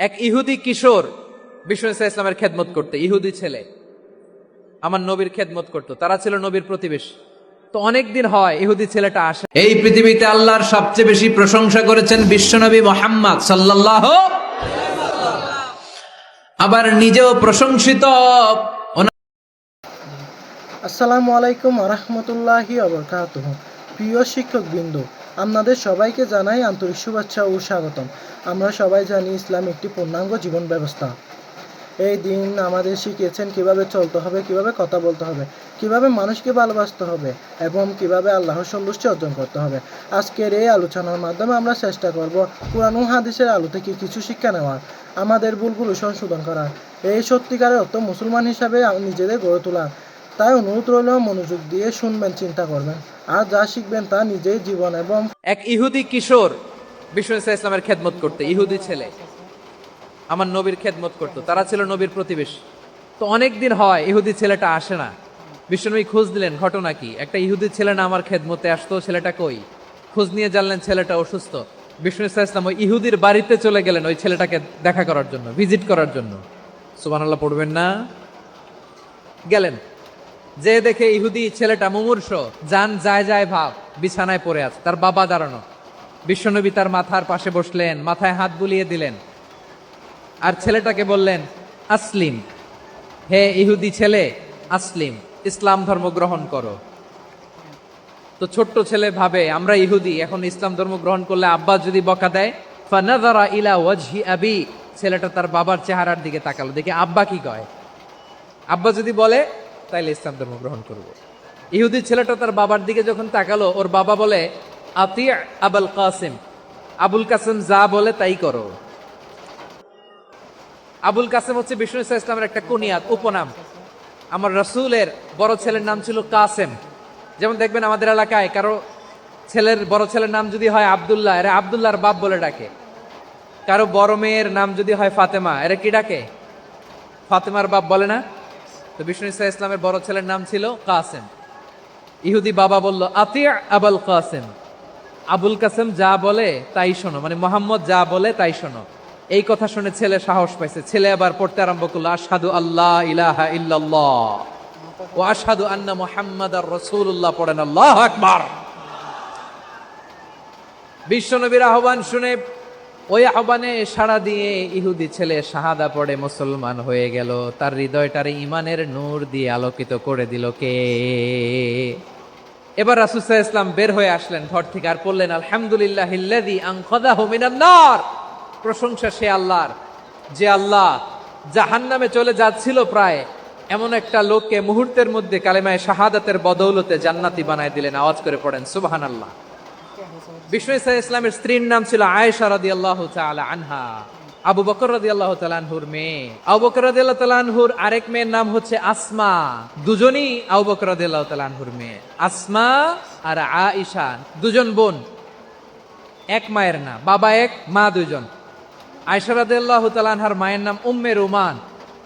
এক ইহুদি কিশোর বিষ্ণু ইসলামের খেদমত করতে, ইহুদি ছেলে আমার নবীর খেদমত করত, তারা ছিল নবীর প্রতিবেশী। তো অনেকদিন হয় ইহুদি ছেলেটা আসে। এই পৃথিবীতে আল্লাহর সবচেয়ে বেশি প্রশংসা করেছেন বিশ্বনবী মুহাম্মদ সাল্লাল্লাহু, আবার নিজেও প্রশংসিত। আসসালামু আলাইকুম রহমতুল্লাহি ওয়াবারাকাতুহু। প্রিয় শিক্ষকবৃন্দ, আপনাদের সবাইকে জানাই আন্তরিক শুভেচ্ছা ও স্বাগতম। আমরা সবাই জানি ইসলাম একটি পূর্ণাঙ্গ জীবন ব্যবস্থা। এই দিন আমাদের শিখিয়েছেন কিভাবে চলতে হবে, কিভাবে কথা বলতে হবে, কিভাবে মানুষকে ভালোবাসতে হবে এবং কিভাবে আল্লাহর সন্তুষ্টি অর্জন করতে হবে। আজকের এই আলোচনার মাধ্যমে আমরা চেষ্টা করব কুরআন ও হাদিসের আলো থেকে কিছু শিক্ষা নেওয়ার, আমাদের ভুলগুলো সংশোধন করার, এই সত্যিকারের অর্থ মুসলমান হিসাবে নিজেদের গড়ে তোলার। তাই অনুরোধ রইল, মনোযোগ দিয়ে শুনবেন, চিন্তা করবেন, আর যা শিখবেন তা নিজের জীবন এবং এক ইহুদি কিশোর বিষ্ণু ইসলামের খেদমত করতে, ইহুদি ছেলে আমার নবীর খেদমত করত, তারা ছিল নবীর প্রতিবেশী। তো অনেকদিন হয় ইহুদি ছেলেটা আসে না। বিশ্বনবী খোঁজ দিলেন, ঘটনা কি? একটা ইহুদি ছেলে না আমার খেদমতে আসতো, ছেলেটা কই? খোঁজ নিয়ে জানলেন ছেলেটা অসুস্থ। বিষ্ণু ইসলাম ওই ইহুদির বাড়িতে চলে গেলেন ওই ছেলেটাকে দেখা করার জন্য, ভিজিট করার জন্য। সুবহানাল্লাহ পড়বেন না? গেলেন, যে দেখে ইহুদি ছেলেটা মুমূর্ষ, জান যায় যায় ভাব, বিছানায় পড়ে আছে, তার বাবা দাঁড়ানো। বিশ্বনবী তার মাথার পাশে বসলেন, মাথায় হাত বুলিয়ে দিলেন, আর ছেলেটাকে বললেন, আসলিম, হে ইহুদি ছেলে, আসলিম, ইসলাম ধর্ম গ্রহণ করো। তো ছোট্ট ছেলে ভাবে আমরা ইহুদি, এখন ইসলাম ধর্ম গ্রহণ করলে আব্বা যদি বকা দেয়। ফানাযারা ইলা ওয়াজহি আবি, ছেলেটা তার বাবার চেহারার দিকে তাকালো, দেখে আব্বা কি কয়। আব্বা যদি বলে তাইলে ইসলাম ধর্ম গ্রহণ করব। ইহুদি ছেলেটা তার বাবার দিকে যখন তাকালো, ওর বাবা বলে, আতি আবুল কাসিম, আবুল কাসিম যা বলে তাই করো। আবুল কাসেম হচ্ছে বিষ্ণু ইসলামের একটা কুনিয়াত, উপনাম। আমার রাসূলের বড় ছেলের নাম ছিল কাসেম। যেমন দেখবেন আমাদের এলাকায় কারো ছেলের বড় ছেলের নাম যদি হয় আব্দুল্লাহ, এরা আব্দুল্লাহর বাপ বলে ডাকে। কারো বড় মেয়ের নাম যদি হয় ফাতেমা, এরা কি ডাকে? ফাতেমার বাপ বলে না? তো বিষ্ণু ইসলামের বড় ছেলের নাম ছিল কাসেম। ইহুদি বাবা বলল, আতি আবুল কাসেম, আবুল কাসেম যা বলে তাই শোনো, মানে মোহাম্মদ যা বলে তাই শোনো। এই কথা শুনে ছেলে সাহস পাইছে, ছেলে আবার পড়তে আরম্ভ করলো, আশহাদু আল্লাহ ইলাহা ইল্লাল্লাহ ওয়া আশহাদু আন্না মুহাম্মাদার রাসূলুল্লাহ, পড়েন আল্লাহু আকবার। বিশ্বনবীর আহ্বান শুনে ওই আহ্বানে সাড়া দিয়ে ইহুদি ছেলে শাহাদা পড়ে মুসলমান হয়ে গেল। তার হৃদয়টারে ইমানের নূর দিয়ে আলোকিত করে দিল কে? এবার রাসূল সাল্লাল্লাহু আলাইহি ওয়াসাল্লাম বের হয়ে আসলেন ঘর থেকে, আর পড়লেন, আলহামদুলিল্লাহিল্লাযী আনকাযাহু মিনান নার, প্রশংসা সে আল্লাহর, যে আল্লাহ জাহান্নামে চলে যাচ্ছিল প্রায় এমন একটা লোককে মুহূর্তের মধ্যে কালেমায়ে শাহাদাতের বদৌলতে জান্নাতি বানায় দিলেন। আওয়াজ করে পড়েন সুবহানাল্লাহ। বিষ্ণু ইসলামের স্ত্রীর নাম ছিল আয়েশা রাদিয়াল্লাহু তাআলা আনহা, আবু বকর রাদিয়াল্লাহু তাআলা আনহুর মেয়ে। আবু বকর রাদিয়াল্লাহু তাআলা আনহুর আরেক মেয়ের নাম হচ্ছে আসমা। দুজনই আবু বকর রাদিয়াল্লাহু তাআলা আনহুর মেয়ে, আসমা আর আয়েশা, দুজন বোন, এক মায়ের নাম, বাবা এক, মা দুইজন। আয়েশা রাদিয়াল্লাহু তাআলা আনহার মায়ের নাম উম্মে রুমান,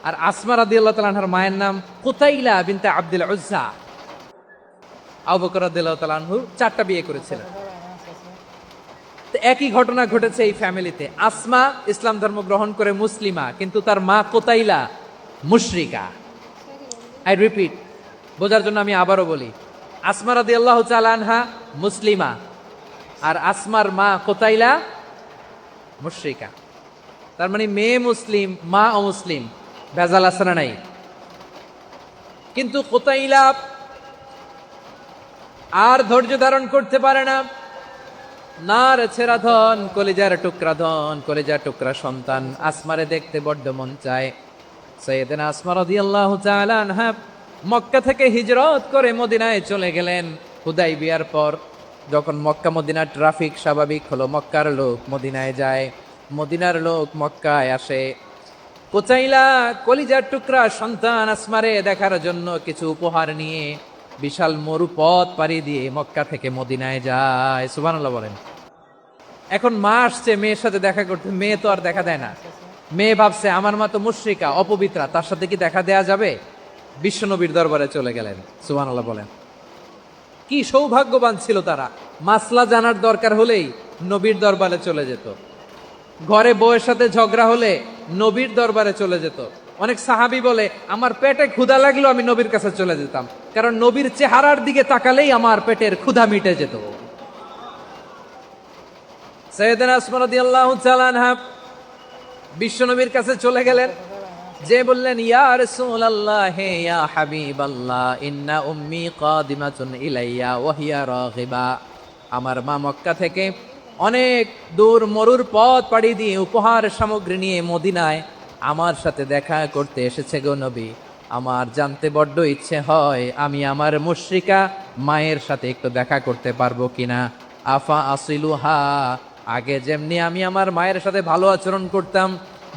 আর আসমা রাদিয়াল্লাহু তাআলা আনহার মায়ের নাম কুতাইলা বিনতে আব্দুল উজ্জা। আবু বকর রাদিয়াল্লাহু তাআলা আনহু 4টা বিয়ে করেছিলেন। তো একই ঘটনা ঘটেছে এই ফ্যামিলিতে। আসমা ইসলাম ধর্ম গ্রহণ করে মুসলিমা, কিন্তু তার মা কুতাইলা মুশরিকা। আই রিপিট, বোঝার জন্য আমি আবারও বলি, আসমা রাদিয়াল্লাহু তাআলা আনহা মুসলিমা, আর আসমার মা কুতাইলা মুশরিকা। তার মানে মেয়ে মুসলিম, মা অমুসলিম, ভেজাল আছে না নাই? কিন্তু কুতাইলা আর ধৈর্য ধারণ করতে পারে না। নার ছেড়া ধন, কলিজার টুকরা ধন, কলিজার টুকরা সন্তান আসমারে দেখতে বড্ড মন চায়। সাইয়েদনা আসমা রাদিয়াল্লাহু তাআলা আনহা মক্কা থেকে হিজরত করে মদিনায় চলে গেলেন। হুদাইবিয়ার পর যখন মক্কা মদিনার ট্রাফিক স্বাভাবিক হলো, মক্কার লোক মদিনায় যায়, মদিনার লোক মক্কায় আসে। কুতাইলা কলিজার টুকরা সন্তান আসমারে দেখার জন্য কিছু উপহার নিয়ে বিশাল মরুপথ পাড়ি দিয়ে মক্কা থেকে মদিনায় যায়। সুবহানাল্লাহ বলেন। এখন মা আসছে মেয়ের সাথে দেখা করতে, মেয়ে তো আর দেখা দেয় না। মেয়ে ভাবছে আমার মা তো মুশরিকা, অপবিত্রা, তার সাথে কি দেখা দেয়া যাবে? বিশ্বনবীর দরবারে চলে গেলেন। সুবহানাল্লাহ বলেন। কি সৌভাগ্যবান ছিল তারা, মাসলা জানার দরকার হলেই নবীর দরবারে চলে যেত। ঘরে বউয়ের সাথে ঝগড়া হলে নবীর দরবারে চলে যেত। অনেক সাহাবী বলে আমার পেটে ক্ষুধা লাগলো আমি নবীর কাছে চলে যেতাম, কারণ নবীর চেহারার দিকে তাকালেই আমার পেটের ক্ষুধা মিটে যেত। সাইয়েদনা উসমান রাদিয়াল্লাহু তাআলা আনহা বিশ্ব নবীর কাছে চলে গেলেন, যে বললেন ইয়া রাসূলুল্লাহ ইয়া হাবিবাল্লাহ ইন্না উম্মি কাদিমাতুন ইলাইয়া ওয়া হিয়া রাগিবা। আমার মা মক্কা থেকে অনেক দূর মরুর পথ পাড়ি দিয়ে উপহার সামগ্রী নিয়ে মদিনায় আমার সাথে দেখা করতে এসেছে গো নবী। আমার জানতে বড্ড ইচ্ছে হয় আমি আমার মুশরিকা মায়ের সাথে একটু দেখা করতে পারবো কিনা। আফা আসিলুহা, আগে যেমনি আমি আমার মায়ের সাথে ভালো আচরণ করতাম,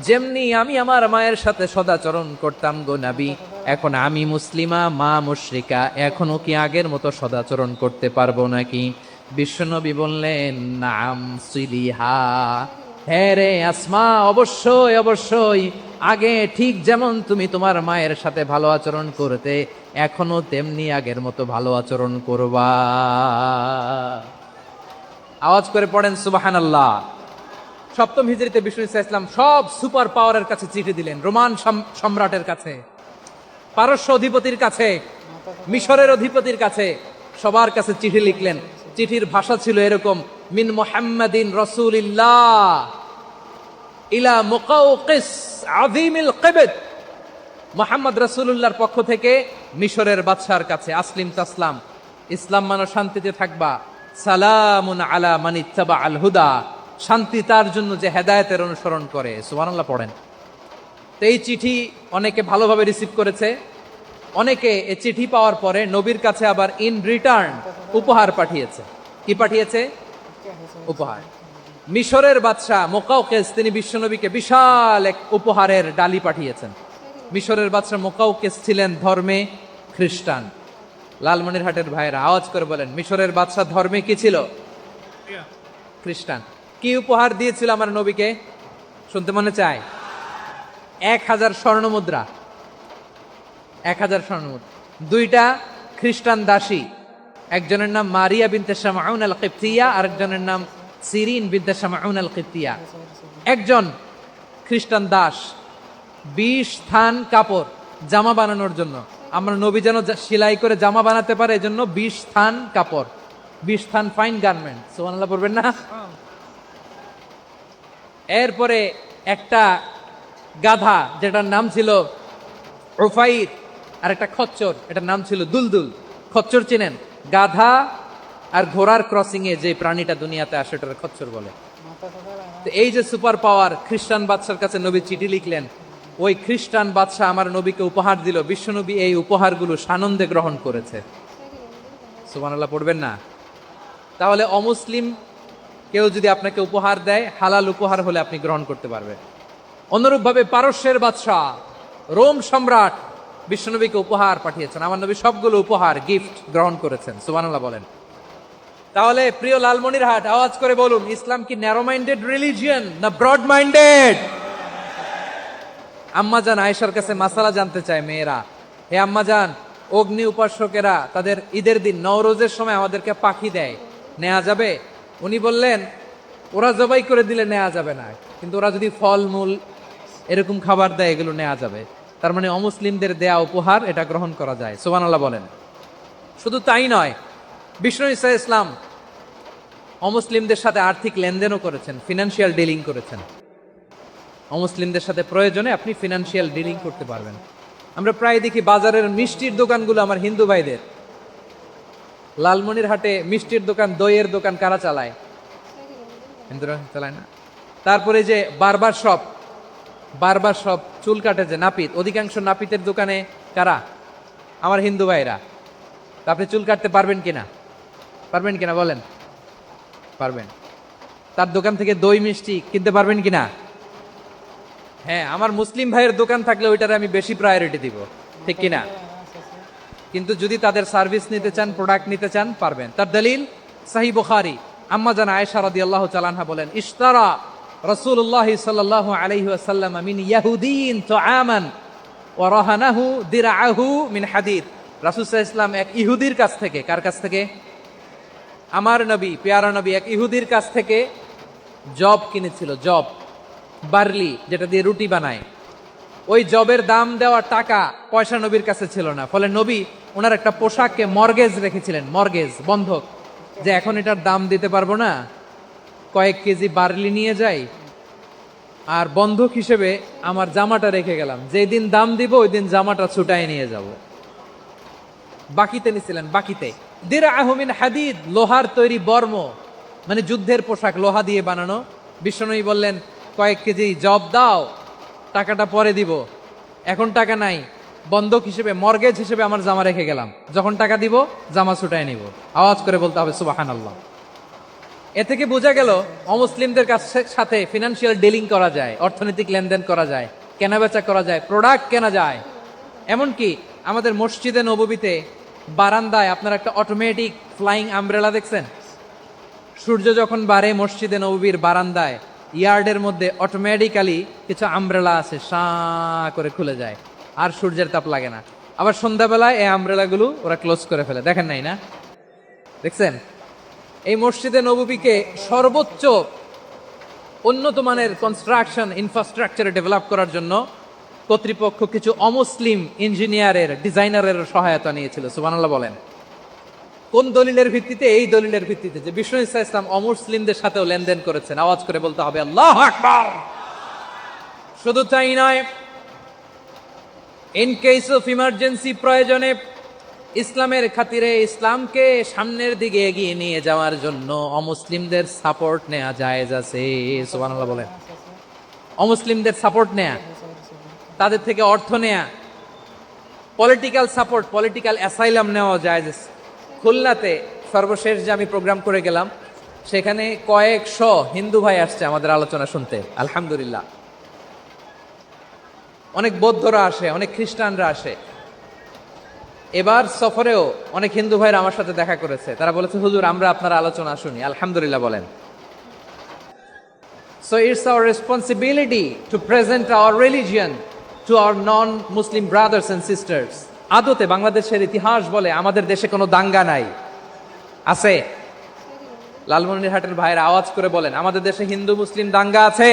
যেমনি আমি আমার মায়ের সাথে সদাচরণ করতাম গো নবী, এখন আমি মুসলিমা মা মুশরিকা, এখনো কি আগের মতো সদাচরণ করতে পারবো নাকি? বিশ্বনবী বললেন নাম সিলিহা, হ্যাঁ রে আসমা, অবশ্যই অবশ্যই, আগে ঠিক যেমন তুমি তোমার মায়ের সাথে ভালো আচরণ করতে এখনো তেমনি আগের মতো ভালো আচরণ করবা। আওয়াজ করে পড়েন সুবহানাল্লাহ। সপ্তম হিজরিতে বিষ্ণু ইসলাম সব সুপার পাওয়ারের কাছে চিঠি দিলেন, রোমান সম্রাটের কাছে, পারস্য অধিপতির কাছে, মিশরের অধিপতির কাছে, সবার কাছে চিঠি লিখলেন। চিঠির ভাষা ছিল এরকম, মিন মুহাম্মাদিন রাসূলিল্লাহ ইলা মুকাউকিস আযীমিল কিবত, মুহাম্মদ রাসূলুল্লাহর পক্ষ থেকে মিশরের বাদশার কাছে, আসলিম তাসলাম, ইসলাম মানো শান্তিতে থাকবা, সালামুন আলা মান ইত্তাবা আল হুদা, শান্তি তার জন্য যে হেদায়েতের অনুসরণ করে। সুবহানাল্লাহ পড়েন। তো এই চিঠি অনেকে ভালোভাবে রিসিভ করেছে, অনেকে এই চিঠি পাওয়ার পরে নবীর কাছে আবার ইন রিটার্ন উপহার পাঠিয়েছে। কি পাঠিয়েছে? উপহার। মিশরের বাদশাহ মুকাউকিস তিনি বিশ্বনবীকে বিশাল এক উপহারের ডালি পাঠিয়েছেন। মিশরের বাদশাহ মুকাউকিস ছিলেন ধর্মে খ্রিস্টান। লালমনিরহাটের ভাইয়েরা আওয়াজ করে বলেন, মিশরের বাদশাহ ধর্মে কি ছিল? খ্রিস্টান। কি উপহার দিয়েছিল আমার নবীকে? শুনতে মনে চায়? 1000 স্বর্ণ মুদ্রা। 1000 স্বর্ণ মুদ্রা। 2টা খ্রিস্টান দাসী, একজনের নাম মারিয়া বিনতে শামউন আল কিবতিয়া, আরেকজনের নাম সিরিন বিনতে শামউন আল কিবতিয়া। একজন খ্রিস্টান দাস 20 থান কাপড় জামা বানানোর জন্য, আমরা নবী যেন সেলাই করে জামা বানাতে পারে এজন্য 20 থান কাপড়, 20 থান ফাইন গার্মেন্ট। সুবহানাল্লাহ পড়বেন না? এরপরে একটা গাধা যেটার নাম ছিল উফাইর, আর একটা খচ্চর, এটার নাম ছিল দুলদুল। খচ্চর চিনেন? গাধা আর ঘোড়ার ক্রসিং এ যে প্রাণীটা দুনিয়াতে আসে ওটার খচ্চর বলে। তো এই যে সুপার পাওয়ার খ্রিস্টান বাদশার কাছে নবী চিঠি লিখলেন, ওই খ্রিস্টান বাদশা আমার নবীকে উপহার দিল। বিশ্বনবী এই উপহারগুলো সানন্দে গ্রহণ করেছে। সুবহানাল্লাহ পড়বেন না? তাহলে অমুসলিম কেউ যদি আপনাকে উপহার দেয়, হালাল উপহার হলে আপনি গ্রহণ করতে পারবেন। অনুরূপভাবে পারস্যের বাদশাহ, রোম সম্রাট বিশ্বনবীকে উপহার পাঠিয়েছেন, আমার নবী সবগুলো উপহার গিফট গ্রহণ করেছেন। সুবহানাল্লাহ বলেন। তাহলে প্রিয় লালমনিরহাট আওয়াজ করে বলুন, ইসলাম কি ন্যারো মাইন্ডেড রিলিজিয়ন না ব্রড মাইন্ডেড? আম্মাজান আয়েশার কাছে মাসালা জানতে চায় মেয়েরা, হে আম্মাজান, অগ্নি উপাসকেরা তাদের ঈদের দিন নওরোজের সময় আমাদেরকে পাখি দেয়, নেওয়া যাবে? উনি বললেন ওরা জবাই করে দিলে নেওয়া যাবে না, কিন্তু ওরা যদি ফলমূল এরকম খাবার দেয় এগুলো নেওয়া যাবে। তার মানে অমুসলিমদের দেয়া উপহার এটা গ্রহণ করা যায়। সুবহানাল্লাহ বলেন। শুধু তাই নয়, বিষ্ণু ঈসা ইসলাম অমুসলিমদের সাথে আর্থিক লেনদেনও করেছেন, ফিনান্সিয়াল ডিলিং করেছেন। অমুসলিমদের সাথে প্রয়োজনে আপনি ফিনান্সিয়াল ডিলিং করতে পারবেন। আমরা প্রায় দেখি বাজারের মিষ্টির দোকানগুলো আমার হিন্দু ভাইদের। লালমনিরহাটে মিষ্টির দোকান, দইয়ের দোকান কারা চালায়? হিন্দুরা চালায় না? তারপরে যে বারবার শপ, চুল কাটে যে নাপিত, অধিকাংশ নাপিতের দোকানে কারা? আমার হিন্দু ভাইরা। তা আপনি চুল কাটতে পারবেন কিনা? পারবেন কিনা বলেন? পারবেন। তার দোকান থেকে দই মিষ্টি কিনতে পারবেন কিনা? হ্যাঁ, আমার মুসলিম ভাইয়ের দোকান থাকলে ওইটারে আমি বেশি প্রায়োরিটি দিব, ঠিক কিনা? কিন্তু যদি তাদের সার্ভিস নিতে চান, প্রোডাক্ট নিতে চান, পারবেন। তার দলিল সহিহ বুখারী, আম্মা জান আয়েশা রাদিয়াল্লাহু তাআলা আনহা বলেন, ইশতারা রাসূলুল্লাহ সাল্লাল্লাহু আলাইহি ওয়াসাল্লাম মিন ইয়াহুদিয়িন তুআমান ওয়া রাহানাহু দিরআহু মিন হাদিদ। রাসূল সাল্লাল্লাহু আলাইহি ওয়াসাল্লাম এক ইহুদির কাছ থেকে, কার কাছ থেকে? আমার নবী, পেয়ারা নবী এক ইহুদির কাছ থেকে জব কিনেছিল। জব বার্লি, যেটা দিয়ে রুটি বানায়, ওই জবের দাম দেওয়া টাকা পয়সা নবীর কাছে ছিল না। ফলে নবী ওনার একটা পোশাককে মর্গেজ রেখেছিলেন, মর্গেজ, বন্ধক, যে এখন এটার দাম দিতে পারবো না, কয়েক কেজি বার্লি নিয়ে যাই আর বন্ধক হিসেবে আমার জামাটা রেখে গেলাম, যেদিন দাম দিব ওই দিন জামাটা ছুটায় নিয়ে যাব। বাকিতে নিছিলেন, বাকিতে। দিরআহুমিন হাদিদ, লোহার তৈরি বর্ম, মানে যুদ্ধের পোশাক, লোহা দিয়ে বানানো। বিশ্বনবী বললেন, কয়েক কেজি জব দাও, টাকাটা পরে দিব, এখন টাকা নাই, বন্ধক হিসেবে, মর্গেজ হিসেবে আমার জামা রেখে গেলাম, যখন টাকা দিব জামা ছুটায় নিব। আওয়াজ করে বলতে হবে সুবহানাল্লাহ। এ থেকে বোঝা গেল অমুসলিমদের সাথে ফিনান্সিয়াল ডিলিং করা যায়, অর্থনৈতিক লেনদেন করা যায়, কেনাবেচা করা যায়, প্রোডাক্ট কেনা যায়। এমনকি আমাদের মসজিদে নববীতে বারান্দায় আপনারা একটা অটোমেটিক ফ্লাইং আমব্রেলা দেখছেন? সূর্য যখন বাড়ে মসজিদে নববীর বারান্দায় ইয়ার্ডের মধ্যে অটোমেটিক্যালি কিছু আমব্রেলা আছে, সাঁ করে খুলে যায়, আর সূর্যের তাপ লাগে না। আবার সন্ধ্যাবেলায় এই আমব্রেলাগুলো ওরা ক্লোজ করে ফেলে, দেখেন নাই না? দেখছেন? এই মসজিদে নববীকে সর্বোচ্চ উন্নত মানের কনস্ট্রাকশন ইনফ্রাস্ট্রাকচারে ডেভেলপ করার জন্য কর্তৃপক্ষ কিছু অমুসলিম ইঞ্জিনিয়ারের, ডিজাইনারের সহায়তা নিয়েছিল। সুবহানাল্লাহ বলেন। কোন দলিলের ভিত্তিতে? এই দলিলের ভিত্তিতে যে বিষ্ণু ঈসা ইসলাম অমুসলিমদের সাথেও লেনদেন করেছেন। আওয়াজ করে বলতে হবে আল্লাহু আকবার। শুধু তাই নয়, ইন কেস অফ ইমার্জেন্সি, প্রয়োজনে ইসলামের খাতিরে, ইসলামকে সামনের দিকে এগিয়ে নিয়ে যাওয়ার জন্য অমুসলিমদের সাপোর্ট নেওয়া জায়েজ আছে। সুবহানাল্লাহ বলেন। অমুসলিমদের সাপোর্ট নেয়া, তাদের থেকে অর্থ নেয়া, পলিটিক্যাল সাপোর্ট, পলিটিক্যাল অ্যাসাইলাম নেওয়া জায়েজ আছে। খুলনাতে সর্বশেষ যে আমি প্রোগ্রাম করে গেলাম, সেখানে কয়েকশো হিন্দু ভাই আসছে আমাদের আলোচনা শুনতে, আলহামদুলিল্লাহ। অনেক বৌদ্ধরা আসে, অনেক খ্রিস্টানরা আসে। এবার সফরেও অনেক হিন্দু ভাইরা আমার সাথে দেখা করেছে, তারা বলেছে হুজুর আমরা আপনার আলোচনা শুনি, আলহামদুলিল্লাহ বলেন। So it's our responsibility to present our religion to our non-Muslim brothers and sisters. আদতে বাংলাদেশের ইতিহাস বলে আমাদের দেশে কোনো দাঙ্গা নাই, আছে? লালমনিরহাটের ভাইরা আওয়াজ করে বলেন, আমাদের দেশে হিন্দু মুসলিম দাঙ্গা আছে?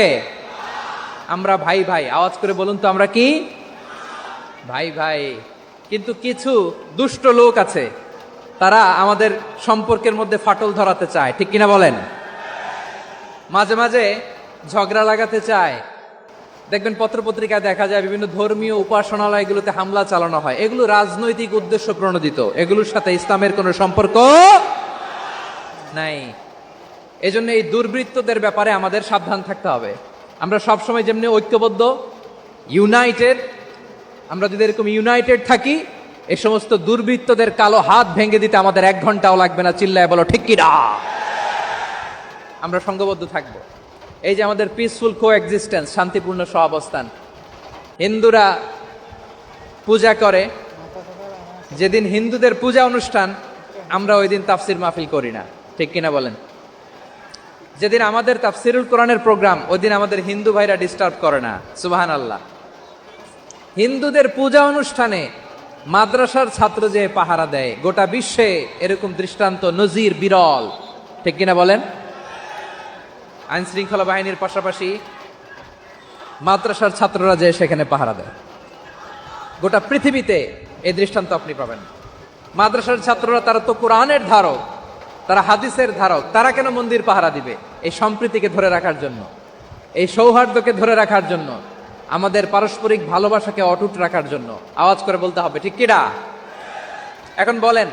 আমরা ভাই ভাই, আওয়াজ করে বলুন তো আমরা কি ভাই ভাই। কিন্তু কিছু দুষ্ট লোক আছে, তারা আমাদের সম্পর্কের মধ্যে ফাটল ধরাতে চায়, ঠিক কিনা বলেন? মাঝে মাঝে ঝগড়া লাগাতে চায়। দেখবেন পত্রপত্রিকায় দেখা যায় বিভিন্ন ধর্মীয় উপাসনালয়গুলোতে হামলা চালানো হয়, এগুলো রাজনৈতিক উদ্দেশ্য প্রণোদিত, এগুলোর সাথে ইসলামের কোনো সম্পর্ক নাই। এজন্য এই দুর্বৃত্তদের ব্যাপারে আমাদের সাবধান থাকতে হবে। আমরা সবসময় যেমনি ঐক্যবদ্ধ, ইউনাইটেড, আমরা যদি এরকম ইউনাইটেড থাকি, এই সমস্ত দুর্বৃত্তদের কালো হাত ভেঙে দিতে আমাদের 1 ঘন্টাও লাগবে না। চিল্লায় বলো ঠিক কিনা? আমরা সংঘবদ্ধ থাকবো। এই যে আমাদের পিসফুল কো এক্সিস্টেন্স, শান্তিপূর্ণ সহাবস্থান। হিন্দুরা পূজা করে, যেদিন হিন্দুদের পূজা অনুষ্ঠান আমরা ওই দিন তাফসির মাহফিল করি না, ঠিক কিনা বলেন? যেদিন আমাদের তাফসিরুল কোরআনের প্রোগ্রাম, ওই দিন আমাদের হিন্দু ভাইরা ডিস্টার্ব করে না। সুবহানাল্লাহ। হিন্দুদের পূজা অনুষ্ঠানে মাদ্রাসার ছাত্র যে পাহারা দেয়, গোটা বিশ্বে এরকম দৃষ্টান্ত নজির বিরল, ঠিক কিনা বলেন? আইন শৃঙ্খলা বাহিনীর পাশাপাশি মাদ্রাসার ছাত্ররা যে সেখানে পাহারা দেয়, গোটা পৃথিবীতে এই দৃষ্টান্ত আপনি পাবেন। মাদ্রাসার ছাত্ররা, তারা তো কোরআনের ধারক, তারা হাদিসের ধারক, তারা কেন মন্দির পাহারা দিবে? এই সম্প্রীতিকে ধরে রাখার জন্য, এই সৌহার্দ্যকে ধরে রাখার জন্য, আমাদের পারস্পরিক ভালোবাসাকে অটুট রাখার জন্য। আওয়াজ করে বলতে হবে ঠিক কিনা? এখন বলেন,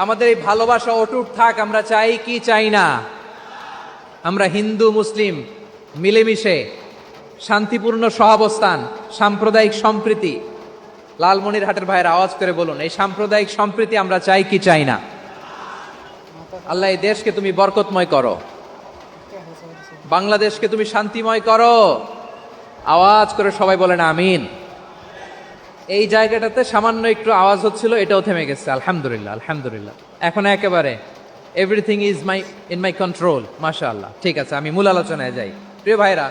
আমাদের এই ভালোবাসা অটুট থাক আমরা চাই কি চাই না? আমরা হিন্দু মুসলিম মিলেমিশে শান্তিপূর্ণ সহাবস্থান, সাম্প্রদায়িক সম্প্রীতি, লালমনিরহাটের ভাইয়ের আওয়াজ করে বলুন, এই সাম্প্রদায়িক সম্প্রীতি আমরা চাই কি চাই না? আল্লাহ এই দেশকে তুমি বরকতময় করো, বাংলাদেশকে তুমি শান্তিময় করো। আওয়াজ করে সবাই বলেন আমিন। এই জায়গাটাতে সামান্য একটু আওয়াজ হচ্ছিল, এটাও থেমে গেছে, আলহামদুলিল্লাহ আলহামদুলিল্লাহ। এখন একেবারে everything is in my control, মাশাআল্লাহ। ঠিক আছে, আমি মূল আলোচনায় যাই। প্রিয় ভাইরা,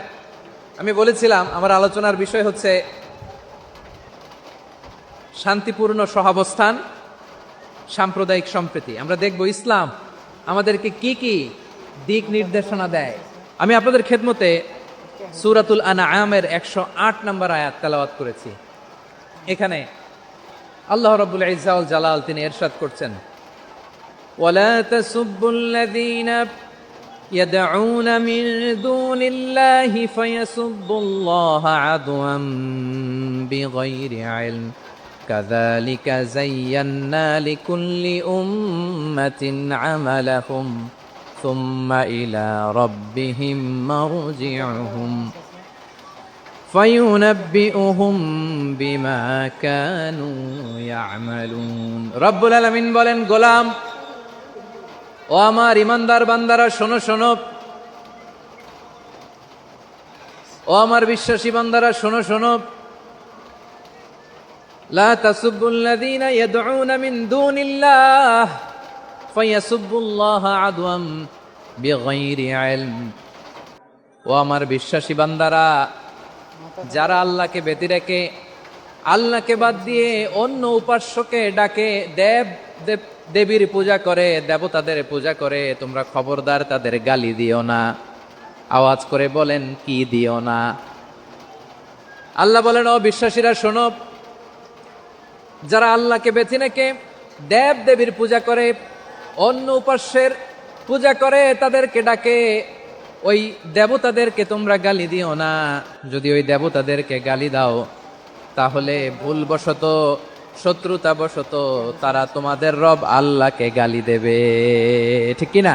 আমি বলেছিলাম আমার আলোচনার বিষয় হচ্ছে শান্তিপূর্ণ সহাবস্থান, সাম্প্রদায়িক সম্প্রীতি। আমরা দেখব ইসলাম আমাদেরকে কি কি দিক নির্দেশনা দেয়। আমি আপনাদের খেদমতে সূরাতুল আনআমের 108 নম্বর আয়াত তেলাওয়াত করেছি। এখানে আল্লাহ রাব্বুল ইজ্জা ওয়াল জালাল তিনি ইরশাদ করছেন, ওয়ালা তাসুব্বুল্লাযীনা يدعون من دون الله فيسبوا الله عدوا بغير علم كذلك زينا لكل أمة عملهم ثم إلى ربهم مرجعهم فينبئهم بما كانوا يعملون رب العالمين বলেন, গোলাম ও আমার ইমানদার বান্দারা শোনো শোনো, ও আমার বিশ্বাসী বান্দারা শোনো শোনো, লা তাসুব্বুল্লাযীনা ইয়াদউনা মিন দুনিল্লাহ ফায়াসুব্বুল্লাহা আদওয়াম বিগাইরি ইলম। ও আমার বিশ্বাসী বান্দারা, যারা আল্লাহকে ব্যতি রেখে, আল্লাহকে বাদ দিয়ে অন্য উপাস্যকে ডাকে, দেবীর পূজা করে, দেবতাদের পূজা করে, তোমরা খবরদার তাদের গালি দিও না। আওয়াজ করে বলেন, কি দিও না? আল্লাহ বলেন, ও বিশ্বাসীরা শোনো, যারা আল্লাহকে বেছে রেখে দেবীর পূজা করে, অন্য উপাস্যের পূজা করে, তাদেরকে ডাকে, ওই দেবতাদেরকে তোমরা গালি দিও না। যদি ওই দেবতাদেরকে গালি দাও, তাহলে ভুলবশত, শত্রুতাবশত তারা তোমাদের রব আল্লাহকে গালি দেবে, ঠিক কিনা?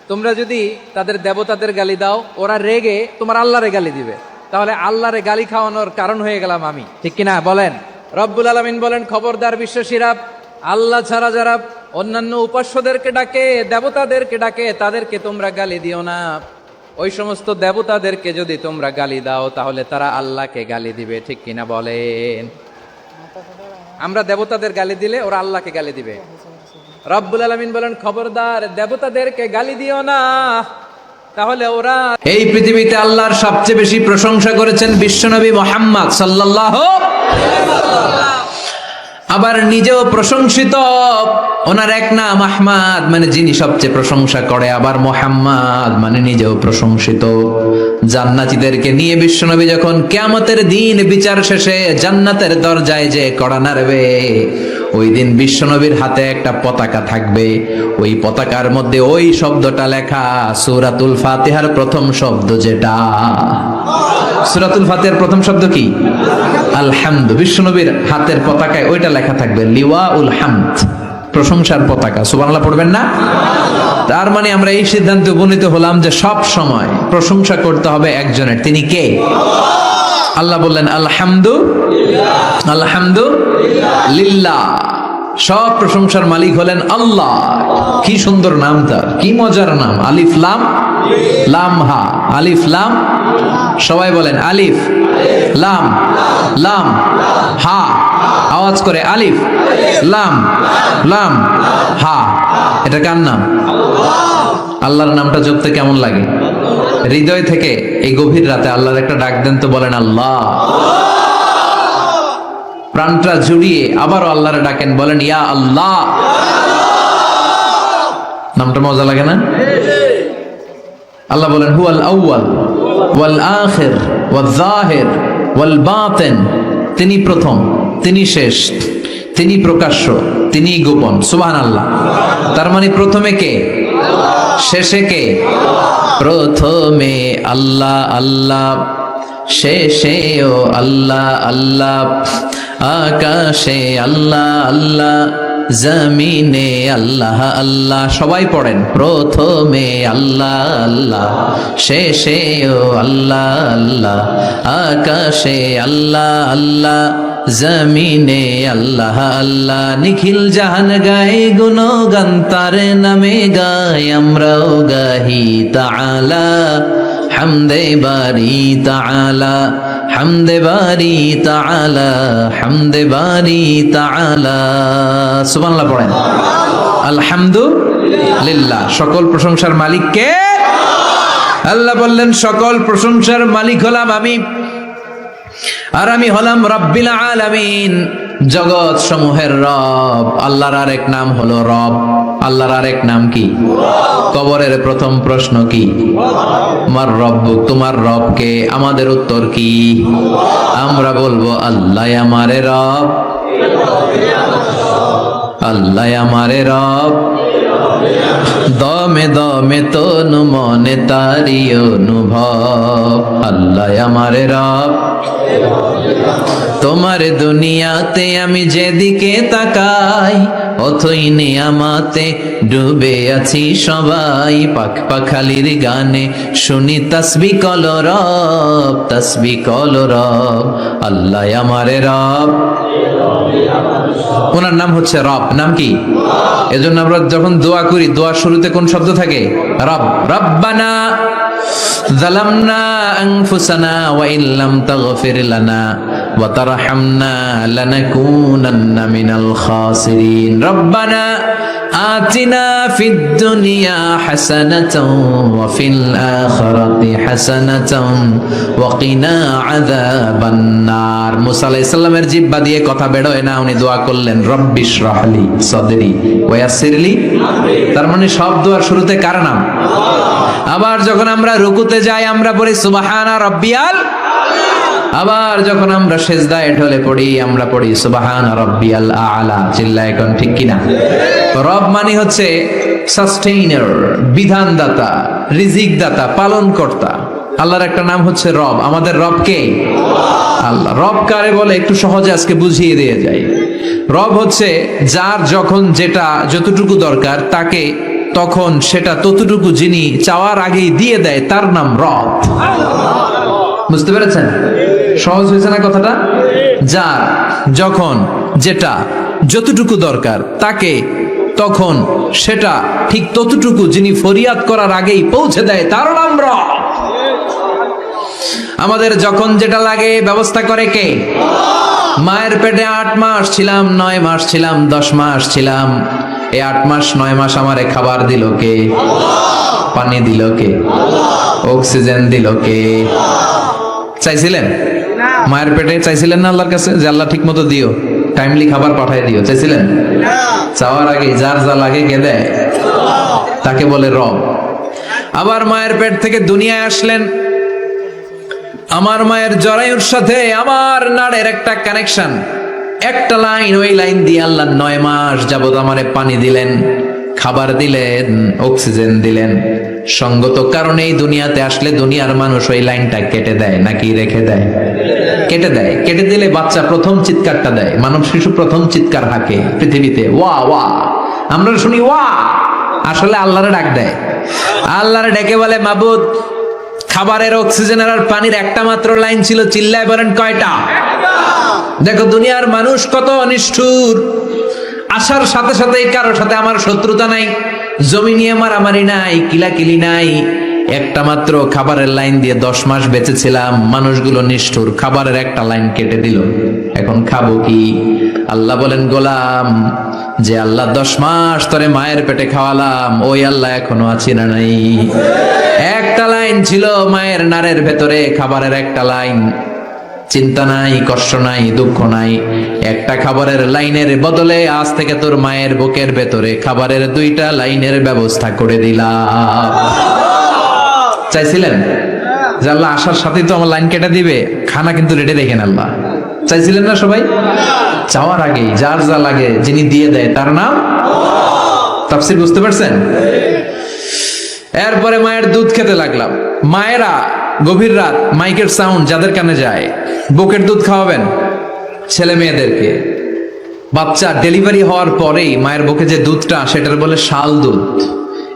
তোমরা যদি তাদের দেবতাদের গালি দাও, ওরা রেগে তোমার আল্লাহরে গালি দিবে, তাহলে আল্লাহরে গালি খাওয়ানোর কারণ হয়ে গেলাম আমি, ঠিক কিনা বলেন? রব্বুল আলামিন বলেন, খবরদার বিশ্বাসীরা, আল্লাহ ছাড়া যারা অন্যান্য উপাস্যদেরকে ডাকে, দেবতাদেরকে ডাকে, তাদেরকে তোমরা গালি দিও না। ওই সমস্ত দেবতাদেরকে যদি তোমরা গালি দাও, তাহলে তারা আল্লাহকে গালি দিবে, ঠিক কিনা বলেন? আমরা দেবতাদের গালি দিলে ওরা আল্লাহকে গালি দিবে। রব্বুল আলামিন বলেন, খবরদার দেবতাদেরকে গালি দিও না, তাহলে ওরা। এই পৃথিবীতে আল্লাহর সবচেয়ে বেশি প্রশংসা করেছেন বিশ্বনবী মুহাম্মদ সাল্লাল্লাহু আলাইহি ওয়াসাল্লাম। আবার নিজেও প্রশংসিত, ওনার এক নাম আহমদ, মানে যিনি সবচেয়ে প্রশংসা করে। আবার মুহাম্মদ মানে নিজেও প্রশংসিত। জান্নাতীদেরকে নিয়ে বিশ্বনবী যখন কিয়ামতের দিন বিচার শেষে জান্নাতের দরজায় যে কড়া নাড়বে, ওই দিন বিশ্বনবীর হাতে একটা পতাকা থাকবে। ওই পতাকার মধ্যে ওই শব্দটা লেখা, সূরাতুল ফাতিহার প্রথম শব্দ যেটা। সূরাতুল ফাতিহার প্রথম শব্দ কি? আলহামদু। বিশ্বনবীর হাতের পতাকায় ওইটা লেখা থাকবে, লিওয়াউল হামদ, প্রশংসার পতাকা। সুবহানাল্লাহ পড়বেন না? তার মানে আমরা এই সিদ্ধান্তে উপনীত হলাম যে সব সময় প্রশংসা করতে হবে একজনের। তিনি কে? আল্লাহ বললেন, আলহামদু আলহামদু লিল্লাহ। সব প্রশংসার মালিক হলেন আল্লাহ। কি সুন্দর নাম তার, কি মজার নাম। আলিফ লাম লাম হা, আলিফ লাম। সবাই বলেন, আলিফ লাম লাম হা। আওয়াজ করে, আলিফ লাম লাম হা। এটা কার নাম? আল্লাহর নামটা জপতে কেমন লাগে? হৃদয় থেকে এই গভীর রাতে আল্লাহর একটা ডাক দেন তো, বলেন আল্লাহ। প্রাণটা জুড়িয়ে আবারও আল্লাহরে ডাকেন, বলেন ইয়া আল্লাহ। নামটা মজা লাগে না? আল্লাহ বলেন, হুয়াল আউয়াল ওয়াল আখির ওয়াল যাহির ওয়াল বাতিন। তিনি প্রথম, তিনি শেষ, তিনি প্রকাশ্য, তিনি গোপন। সুবহানাল্লাহ। তার মানে প্রথমে কে, শেষে কে? প্রথমে আল্লাহ আল্লাহ, শেষেও আল্লাহ আল্লাহ, আকাশে আল্লাহ আল্লাহ, জমিনে আল্লাহ আল্লাহ। সবাই পড়েন, প্রথমে আল্লাহ আল্লাহ, শেষেও আল্লাহ আল্লাহ, আকাশে আল্লাহ আল্লাহ, জমিনে আল্লাহ আল্লাহ। নিখিল জাহান গায়ে গুণগান, তার নামে গাই আমরাও গাহি তাআলা। হামদে বারি তাআলা, হামদে বারি তাআলা, হামদে বারি তাআলা। সুবহানাল্লাহ পড়েন। আলহামদুলিল্লাহ। সকল প্রশংসার মালিক কে? আল্লাহ বললেন, সকল প্রশংসার মালিক হলাম আমি, আর আমি হলাম রব্বিল আলামিন। জগৎ সমূহের রব। আল্লাহর আরেক নাম হলো রব। আল্লাহর আরেক নাম কি? কবরের প্রথম প্রশ্ন কি? আমার রব, তোমার রব কে? আমাদের উত্তর কি? আমরা বলবো আল্লাহ আমারে রব, আল্লাহ আমারে রব। দমে দমে তনু মনে তারি অনুভব, আল্লাহ আমারে রব। তোমার দুনিয়াতে আমি যেদিকে তাকাই, অথই নিয়ামাতে ডুবে আছি সবাই। পাখ পাখালির গানে শুনি তাসবিহ কলরব, তাসবিহ কলরব, আল্লাহ আমারে রব। ওনার নাম হচ্ছে রব। নাম কি? এজন্য আমরা যখন দোয়া করি, দোয়ার শুরুতে কোন শব্দ থাকে? রব। রব্বানা যালামনা আনফুসানা ওয়া ইল্লাম তাগফির লানা ওয়া তারহামনা লানাকুনান্না মিনাল খাসিরিন। রব্বানা আতিনা ফিদ দুনিয়া হাসানাতাও ওয়া ফিল আখিরাতি হাসানাতাও ওয়া কিনা আযাবান নার। মুসা আলাইহিস সালামের জিহ্বা দিয়ে কথা বের হয় না, উনি দোয়া করলেন রব্বিশ রাহলি সাদরি ওয়া ইয়াসসিরলি আমরি। তার মানে সব দোয়ার শুরুতে কার নাম? আবার যখন আমরা রুকুতে যাই আমরা পড়ি সুবহানা রাব্বিয়াল। আবার যখন আমরা সেজদায় ঢলে পড়ি আমরা পড়ি সুবহানা রাব্বিয়াল আ'লা। চিল্লায় কোন ঠিক কিনা? রব মানে হচ্ছে সাস্টেইনার, বিধানদাতা, রিজিক দাতা, পালন কর্তা। আল্লাহর একটা নাম হচ্ছে রব। আমাদের রব কে? আল্লাহ। রব কারে বলে একটু সহজে আজকে বুঝিয়ে দিয়ে যাই। রব হচ্ছে যার যখন যেটা যতটুকু দরকার তাকে তখন সেটা ততটুকু যিনি চাওয়ার আগেই দিয়ে দেয়, তার নাম রব। বুঝতে পেরেছেন? সহজ হয়েছে না কথাটা? যার যখন যেটা যতটুকু দরকার তাকে তখন সেটা ঠিক ততটুকু যিনি ফরিয়াদ করার আগেই পৌঁছে দেয়, তার নাম রব। আমাদের যখন যেটা লাগে ব্যবস্থা করে কে? মায়ের পেটে 8 মাস ছিলাম, 9 মাস ছিলাম, 10 মাস ছিলাম। এই 8 মাস 9 মাস আমারে খাবার দিল কে? পানি দিল কে? অক্সিজেন দিল কে? চাইছিলেন? মায়ের পেটে চাইছিলেন না আল্লাহর কাছে যে আল্লাহ ঠিক মতো দিও, টাইমলি খাবার পাঠায় দিও? চাইছিলেন? চাওয়ার আগে যার যা লাগে কে দেয়? তাকে বলে রব। আবার মায়ের পেট থেকে দুনিয়ায় আসলেন। আমার মায়ের জরায়ুর সাথে আমার নাড়ের একটা কানেকশন, একটা লাইন, ওই লাইন দিয়ে আল্লাহ 9 মাস যাবত আমারে পানি দিলেন, খাবার দিলেন, অক্সিজেন দিলেন। সঙ্গত কারণেই দুনিয়াতে আসলে দুনিয়ার মানুষ ওই লাইনটা কেটে দেয় নাকি রেখে দেয়? কেটে দেয়। কেটে দিলে বাচ্চা প্রথম চিৎকারটা দেয়, মানব শিশু প্রথম চিৎকার হাঁকে পৃথিবীতে, ওয়া ওয়া। আমরা শুনি ওয়া, আসলে আল্লাহরে ডাক দেয়। আল্লাহরে ডেকে বলে মাবুদ, খাবারের, অক্সিজেনের আর পানির একটা মাত্র লাইন ছিল, চিল্লায় বলেন কয়টা? দেখো দুনিয়ার মানুষ কত নিষ্ঠুর। আসার সাথে সাথে কারোর সাথে আমার শত্রুতা নাই, জমি নিয়ে মারামারি নাই, কিলাকিলি নাই। একটা মাত্র খাবারের লাইন দিয়ে 10 মাস বেঁচেছিলাম। মানুষগুলো নিষ্ঠুর, খাবারের একটা লাইন কেটে দিল, এখন খাবো কি? আল্লাহ বলেন গোলাম, যে আল্লাহ 10 মাস ধরে মায়ের পেটে খাওয়ালাম, ওই আল্লাহ এখনো আছি না নাই? একটা লাইন ছিল মায়ের নাড়ের ভেতরে, খাবারের একটা লাইন। চিন্তা নাই, কষ্ট নাই, দুঃখ নাই। একটা খাবারের লাইনের বদলে আজ থেকে তোর মায়ের বুকের ভেতরে খাবারের 2টা লাইনের ব্যবস্থা করে দিলাম। চাইছিলেন যে আল্লাহ আসার সাথেই তো আমার লাইন কেটে দিবে, খানা কিন্তু রেডি রেখেন আল্লাহ? চাইছিলেন না সবাই? চাওয়ার আগে যার যা লাগে যিনি দিয়ে দেয় তার নাম। তাফসীর বুঝতে পারছেন? এরপরে মায়ের দুধ খেতে লাগলাম। মায়েরা গভীর রাত মাইকের সাউন্ড যাদের কানে যায়, বুকের দুধ খাওয়াবেন ছেলে মেয়েদেরকে। বাচ্চা ডেলিভারি হওয়ার পরেই মায়ের বুকে যে দুধটা, সেটার বলে শাল দুধ।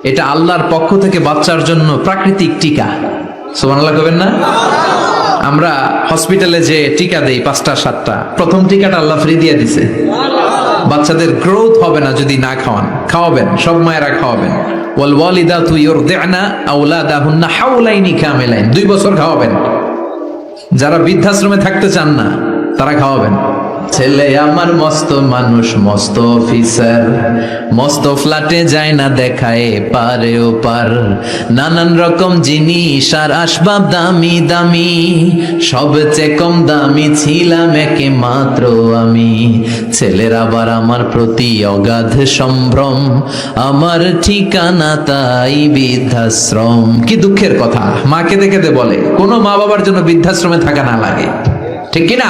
এটা আল্লাহর পক্ষ থেকে বাচ্চার জন্য প্রাকৃতিক টিকা। সুবহানাল্লাহ কবেন না? আমরা হসপিটালে যে টিকা দেই 5টা 7টা, প্রথম টিকাটা আল্লাহ ফ্রি দিয়ে দিছে। বাচ্চাদের গ্রোথ হবে না যদি না খাওয়ান। খাওয়াবেন, সব মায়েরা খাওয়াবেন। ওয়াল ওয়ালিদাতু ইউরদি'না আওলাদাহুন্না হাওলাইনি কামিলাইন, 2 বছর খাওয়াবেন। যারা বৃদ্ধাশ্রমে থাকতে চান না তারা খাওয়াবেন। ছেলে আমার মস্ত মানুষ, মস্ত অফিসার, মস্ত ফ্ল্যাটে যায় না দেখায় পারে ও পার, নানান রকম জিনিস আর আসবাব দামি দামি, সবচেয়ে কম দামি ছিলাম একে মাত্র আমি। ছেলের আবার আমার প্রতি অগাধ সম্ভ্রম, আমার ঠিকানা তাই বৃদ্ধাশ্রম। কি দুঃখের কথা, মা কেঁদে কেঁদে বলে কোনো মা বাবার জন্য বৃদ্ধাশ্রমে থাকা না লাগে, ঠিক কিনা?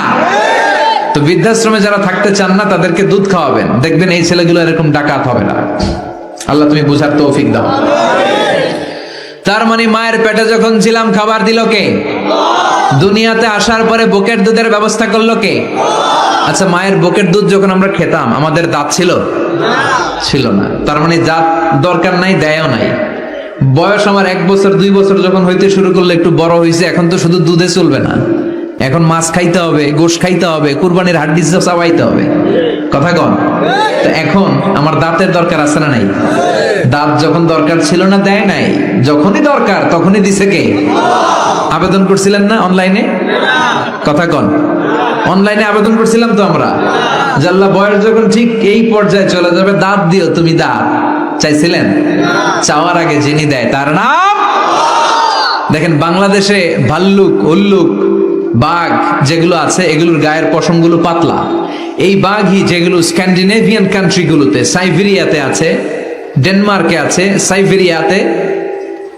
তো বৃদ্ধাশ্রমে যারা থাকতে চান না তাদেরকে দুধ খাওয়াবেন, দেখবেন এই ছেলেগুলো এরকম ডাকাত হবে না। আল্লাহ তুমি বুঝার তৌফিক দাও। তার মানে মায়ের পেটে যখন ছিলাম খাবার দিল কে? দুনিয়াতে আসার পরে বুকের দুধের ব্যবস্থা করলো কে? আচ্ছা, মায়ের বুকের দুধ যখন আমরা খেতাম আমাদের দাঁত ছিল? ছিল না। তার মানে দাঁত দরকার নাই, দেয়ও নাই। বয়স আমার 1 বছর 2 বছর যখন হইতে শুরু করলো, একটু বড় হয়েছে, এখন তো শুধু দুধে চলবে না, এখন মাছ খাইতে হবে, গোশ খাইতে হবে, কুরবানির হাড্ডি চাবাইতে হবে, কথা কন। তো এখন আমার দাঁতের দরকার আছে না নাই? দাঁত যখন দরকার ছিল না দেয় নাই, যখনই দরকার তখনই দিছে কে? আবেদন করছিলেন না অনলাইনে? কথা কন। অনলাইনে আবেদন করছিলাম তো আমরা, জাল্লা বয়স যখন ঠিক এই পর্যায়ে চলে যাবে দাঁত দিও তুমি, দাঁত চাইছিলেন? চাওয়ার আগে যিনি দেয় তার নাম। দেখেন বাংলাদেশে ভাল্লুক, উল্লুক, বাঘ যেগুলো আছে এগুলোর গায়ের পশমগুলো পাতলা। এই বাঘই যেগুলো স্ক্যান্ডিনেভিয়ান কান্ট্রিগুলোতে, সাইবেরিয়াতে আছে, ডেনমার্কে আছে, সাইবেরিয়াতে,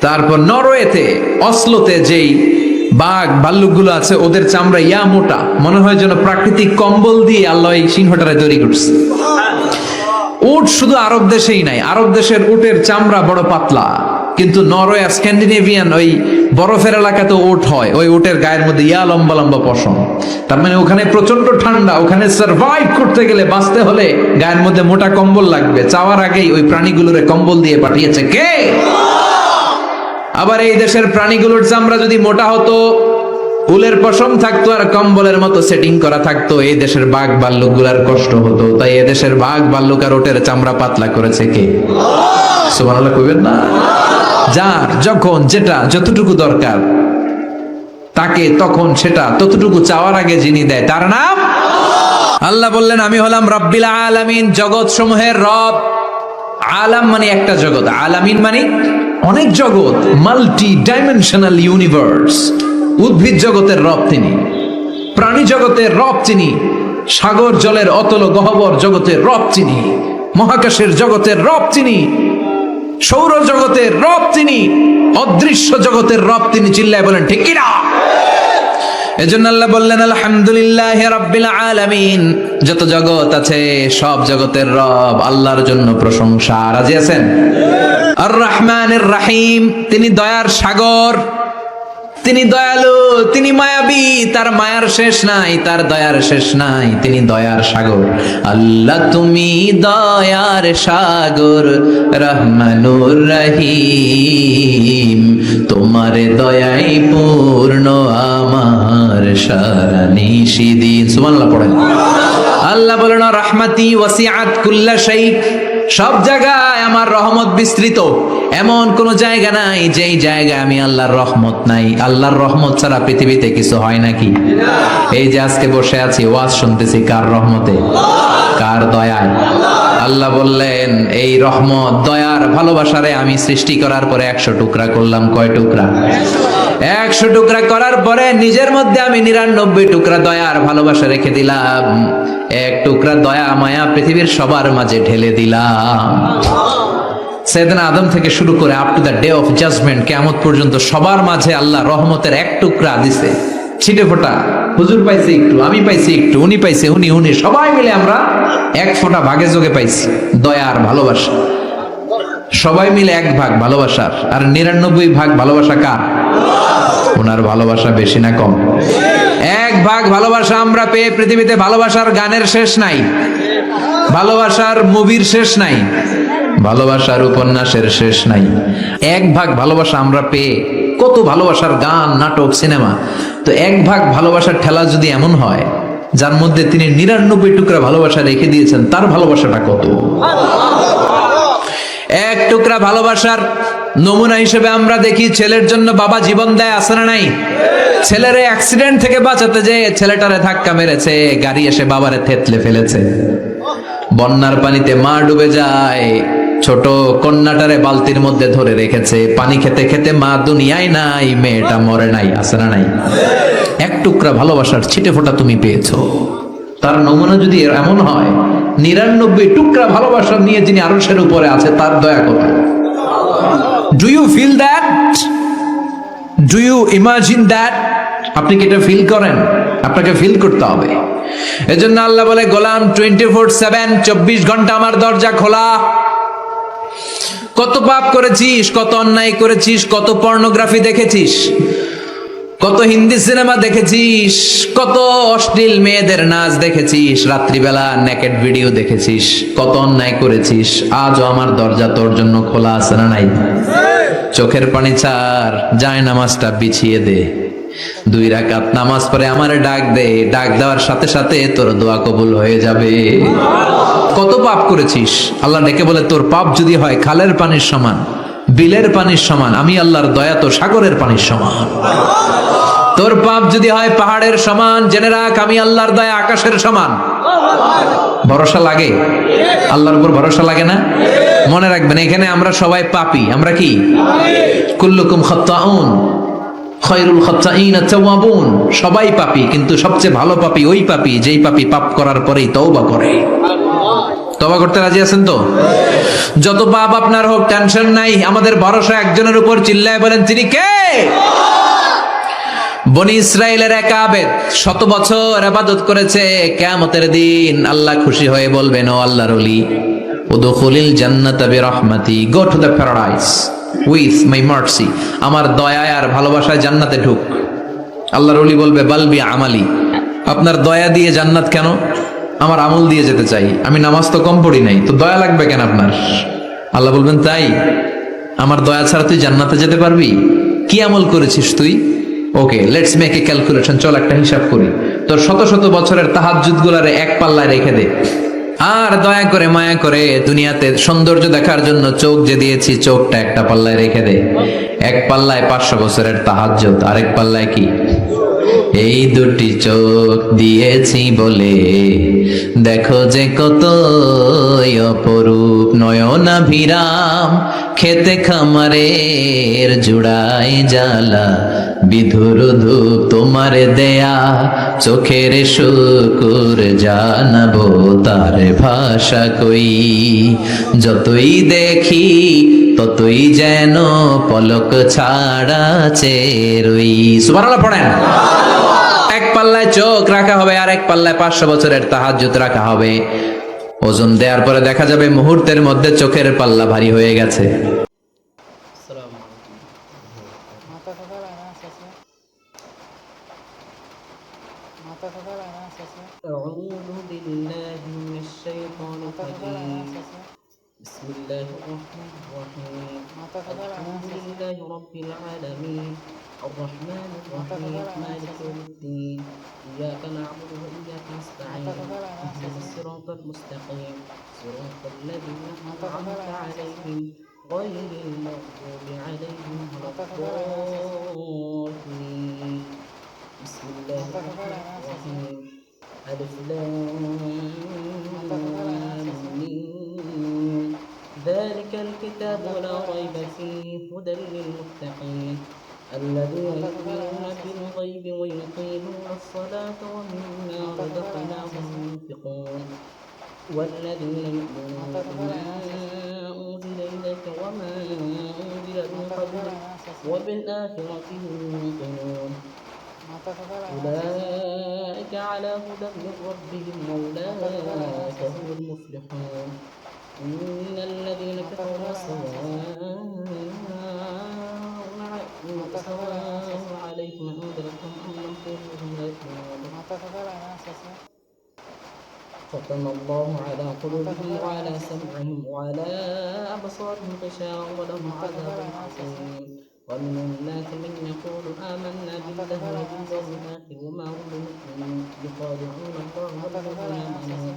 তারপর নরওয়েতে, অসলোতে যেই বাঘ ভাল্লুকগুলো আছে ওদের চামড়া ইয়া মোটা, মনে হয় যেন প্রাকৃতিক কম্বল দিয়ে আল্লাহ এই সিংহটারে তৈরি করছে। উট শুধু আরব দেশেই নাই, আরব দেশের উটের চামড়া বড় পাতলা, কিন্তু নরওয়ে স্ক্যান্ডিনেভিয়ান ওই বরফের এলাকাতে উট হয়, ওই উটের গায়ের মধ্যে ইয়া লম্বা লম্বা পশম। তার মানে ওখানে প্রচন্ড ঠান্ডা, ওখানে সার্ভাইভ করতে গেলে, বাঁচতে হলে গায়ের মধ্যে মোটা কম্বল লাগবে। চাওয়ার আগেই ওই প্রাণীগুলোরে কম্বল দিয়ে পাঠিয়েছে কে? আবার এই দেশের প্রাণীগুলোর চামড়া যদি মোটা হতো, উলের পশম থাকতো আর কম্বলের মতো সেটিং করা থাকতো, এই দেশের বাঘ ভাল্লুক গুলার কষ্ট হতো। তাই এদেশের বাঘ ভাল্লুক আর ওটের চামড়া পাতলা করেছে কে? সুবহানাল্লাহ কইবেন না? যার যখন যেটা যতটুকু দরকার তাকে তখন সেটা ততটুকু চাওয়ার আগে যিনি দেয় তার নাম আল্লাহ। বললেন আমি হলাম রব্বিল আলামিন, জগৎ সমূহের রব। আলাম মানে একটা জগৎ, আলামিন মানে অনেক জগৎ, মাল্টি ডাইমেনশনাল ইউনিভার্স। উদ্ভিদ জগতের রব তিনি, প্রাণী জগতের রব তিনি, সাগর জলের অতল গহ্বর জগতের রব তিনি, মহাকাশের জগতের রব তিনি, সৌর জগতের রব তিনি, অদৃশ্য জগতের রব তিনি। চিল্লায় বলেন ঠিক কিনা? এজন্য আল্লাহ বললেন আলহামদুলিল্লাহ রাব্বিল আলামিন, যত জগৎ আছে সব জগতের রব আল্লাহর জন্য প্রশংসা। রাজি আছেন? আর রহমানির রহিম, তিনি দয়ার সাগর, তিনি দয়ালু, তিনি মায়াবী, তার মায়ার শেষ নাই, তার দয়ার শেষ নাই, তিনি দয়ার সাগর। আল্লাহ তুমি দয়ার সাগর, রহমানুর রহিম, তোমার দয়াই পূর্ণ আমার সারা নিশিদিন। সুবহানাল্লাহ পড়েন। আল্লাহ বলেন রাহমাতি ওয়াসিআত কুল্লা শাই, সব জায়গায় আমার রহমত বিস্তৃত, এমন কোন জায়গা নাই যেই জায়গায় আমি আল্লাহর রহমত নাই। আল্লাহর রহমত ছাড়া পৃথিবীতে কিছু হয় নাকি? এই যে আজকে বসে আছি ওয়াজ শুনতেছি, কার রহমতে? কার দয়ায়? আল্লাহ বললেন এই রহমত, দয়ার, ভালোবাসারে আমি সৃষ্টি করার পরে 100 টুকরা করলাম। কয় টুকরা? 100 টুকরা করার পরে নিজের মধ্যে আমি 99 টুকরা দয়ার ভালোবাসা রেখে দিলাম। 1 টুকরা দয়া মায়া পৃথিবীর সবার মাঝে ঢেলে দিলাম। সাইয়েদনা আদম থেকে শুরু করে up to the day of judgement, কিয়ামত পর্যন্ত সবার মাঝে আল্লাহ রহমতের 1 টুকরা দিছে, ছিটে ফোঁটা। হুজুর পাইছে একটু, আমি পাইছি একটু, উনি পাইছে, উনি, সবাই মিলে আমরা 1 ফোঁটা ভাগে যোগে পাইছি দয়ার ভালোবাসা। সবাই মিলে 1 ভাগ ভালোবাসার, আর 99 ভাগ ভালোবাসা কার? ওনার ভালোবাসা বেশি না কম? 1 ভাগ ভালোবাসা আমরা পেয়ে পৃথিবীতে ভালোবাসার গানের শেষ নাই, ভালোবাসার মুভির শেষ নাই, ভালোবাসার উপন্যাসের শেষ নাই। 1 ভাগ ভালোবাসা আমরা পেয়ে কত ভালোবাসার গান, নাটক, সিনেমা। তো 1 ভাগ ভালোবাসার ঠেলা যদি এমন হয় যার মধ্যে তিনি 99 টুকরা ভালোবাসা রেখে দিয়েছেন, তার ভালোবাসাটা কত? 1 টুকরা ভালোবাসার নমুনা হিসেবে আমরা দেখি ছেলের জন্য বাবা জীবন দেয়, আছে না নাই? ছেলের অ্যাক্সিডেন্ট থেকে বাঁচাতে যে ছেলেটারে ধাক্কা মেরেছে, গাড়ি এসে বাবারে থেতলে ফেলেছে। বন্যার পানিতে মা ডুবে যায়, ছোট কন্যাটারে বালতির মধ্যে ধরে রেখেছে, পানি খেতে খেতে মা দুনিয়ায় নাই, মেয়েটা মরে নাই, আছে না নাই? এক টুকরা ভালোবাসার ছিটে ফোঁটা তুমি পেয়েছো। তার নমুনা যদি এমন হয়, 99 টুকরা ভালোবাসা নিয়ে যিনি আরশের উপরে আছে, তার দয়া কত। Do you feel that? Do you imagine that? আপনি কি এটা ফিল করেন? আপনাকে ফিল করতে হবে। এজন্য আল্লাহ বলে, গোলাম 24/7, 24 ঘন্টা আমার দরজা খোলা। কত পাপ করেছিস, কত অন্যায় করেছিস, কত পর্নোগ্রাফি দেখেছিস, কত হিন্দি সিনেমা দেখেছিস, কত অশ্লীল মেয়েদের নাচ দেখেছিস, রাত্রিবেলা নেকেড ভিডিও দেখেছিস, কত অন্যায় করেছিস, আজও আমার দরজা তোর জন্য খোলা আছে না নাই? চোখের পানি ছাড়, যায় নামাজটা বিছিয়ে দে, 2 রাকাত নামাজ পড়ে আমারে ডাক দে, ডাক দেওয়ার সাথে সাথে তোর দোয়া কবুল হয়ে যাবে। কত পাপ করেছিস, আল্লাহ ডেকে বলে, তোর পাপ যদি হয় খালের পানির সমান, বিলের পানির সমান, আমি আল্লাহর দয়া তো সাগরের পানির সমান। তোর পাপ যদি হয় পাহাড়ের সমান, জেনে রাখ আমি আল্লাহর দয়া আকাশের সমান। ভরসা লাগে? আল্লাহর উপর ভরসা লাগে না? মনে রাখবেন, এখানে আমরা সবাই পাপী। আমরা কি? কুল্লুকুম খাত্তাউন খায়রুল খাত্তাইন আত-তাওয়াবুন। সবাই পাপী, কিন্তু সবচেয়ে ভালো পাপী ওই পাপী যেই পাপী পাপ করার পরেই তওবা করে। তওবা করতে রাজি আছেন তো? যত পাপ আপনার হোক, টেনশন নাই, আমাদের ভরসা একজনের উপর। চিল্লায় বলেন, তিনি কে? বনি ইসরাইলের এক আবেদ 100 বছর ইবাদত করেছে। কিয়ামতের দিন আল্লাহ খুশি হয়ে বলবেন, ও আল্লাহর ওলি, উদখুলিল জান্নাতা বিরহমাতি, go to the paradise with my mercy. আমার দয়া আর ভালোবাসায় জান্নাতে ঢুক। আল্লাহর ওলি বলবে, বালবি আমালি, আপনার দয়া দিয়ে জান্নাত কেন? আমার আমল দিয়ে যেতে চাই, আমি নামাজ তো কম পড়ি নাই, তো দয়া লাগবে কেন আপনার? আল্লাহ বলবেন, তাই? আমার দয়া ছাড়া তুই জান্নাতে যেতে পারবি? কি আমল করেছিস তুই? ওকে, লেটস মেক এ ক্যালকুলেশন, চল একটা হিসাব করি। তোর শত শত বছরের তাহাজ্জুদ গুলারে এক পাল্লায় রেখে দে, আর দয়া করে মায়া করে দুনিয়াতে সৌন্দর্য দেখার জন্য চোখ যে দিয়েছি, চোখটা একটা পাল্লায় রেখে দে। এক পাল্লায় 500 বছরের তাহাজ্জুদ, আরেক পাল্লায় কি? এই দুটি চোখ দিয়েছি বলে দেখো যে কত অপরূপ, নয়নাভিরাম খেতে খামারের জুড়াই জ্বালা, বিধুর ধূপ তোমার দেয়া চোখের শুকুর জানাবো তার ভাষা কই, যতই দেখি ততই যেন পলক ছাড়া চেরই। সুবহানাল্লাহ পড়েন। এক পাল্লায় চোখ রাখা হবে, আর এক পাল্লায় 500 বছরের তাহাজ্জুদ রাখা হবে। ওজন দেওয়ার পরে দেখা যাবে মুহূর্তের মধ্যে চোখের পাল্লা ভারী হয়ে গেছে। أعوذ بالله من الشيطان الرجيم. بسم الله الرحمن الرحيم. الحمد لله رب العالمين الرحمن الرحيم مالك يوم الدين إياك نعبد وإياك نستعين اهدنا الصراط المستقيم صراط الذين أنعمت عليهم غير المغضوب عليهم ولا الضالين. بسم الله الرحمن الرحيم. ألف لام ميم. ذلك الكتاب لا ريب فيه هدى للمتقين الذين يؤمنون بالغيب ويقيمون الصلاة ومما رزقناهم ينفقون والذين يؤمنون بما أنزل إليك وما أنزل من قبلك وبالآخرة هم يوقنون أولئك على هدى من ربهم وأولئك هم المفلحون. إن الذين كفروا سواء عليهم أنذرتهم أم لم تنذرهم لا يؤمنون. ختم الله على قلوبهم وعلى سمعهم وعلى أبصارهم غشاوة ولهم عذاب عظيم. ومن الناس من يقول آمنا بالله وباليوم الآخر وما هم بمؤمنين يخادعون الله والذين آمنوا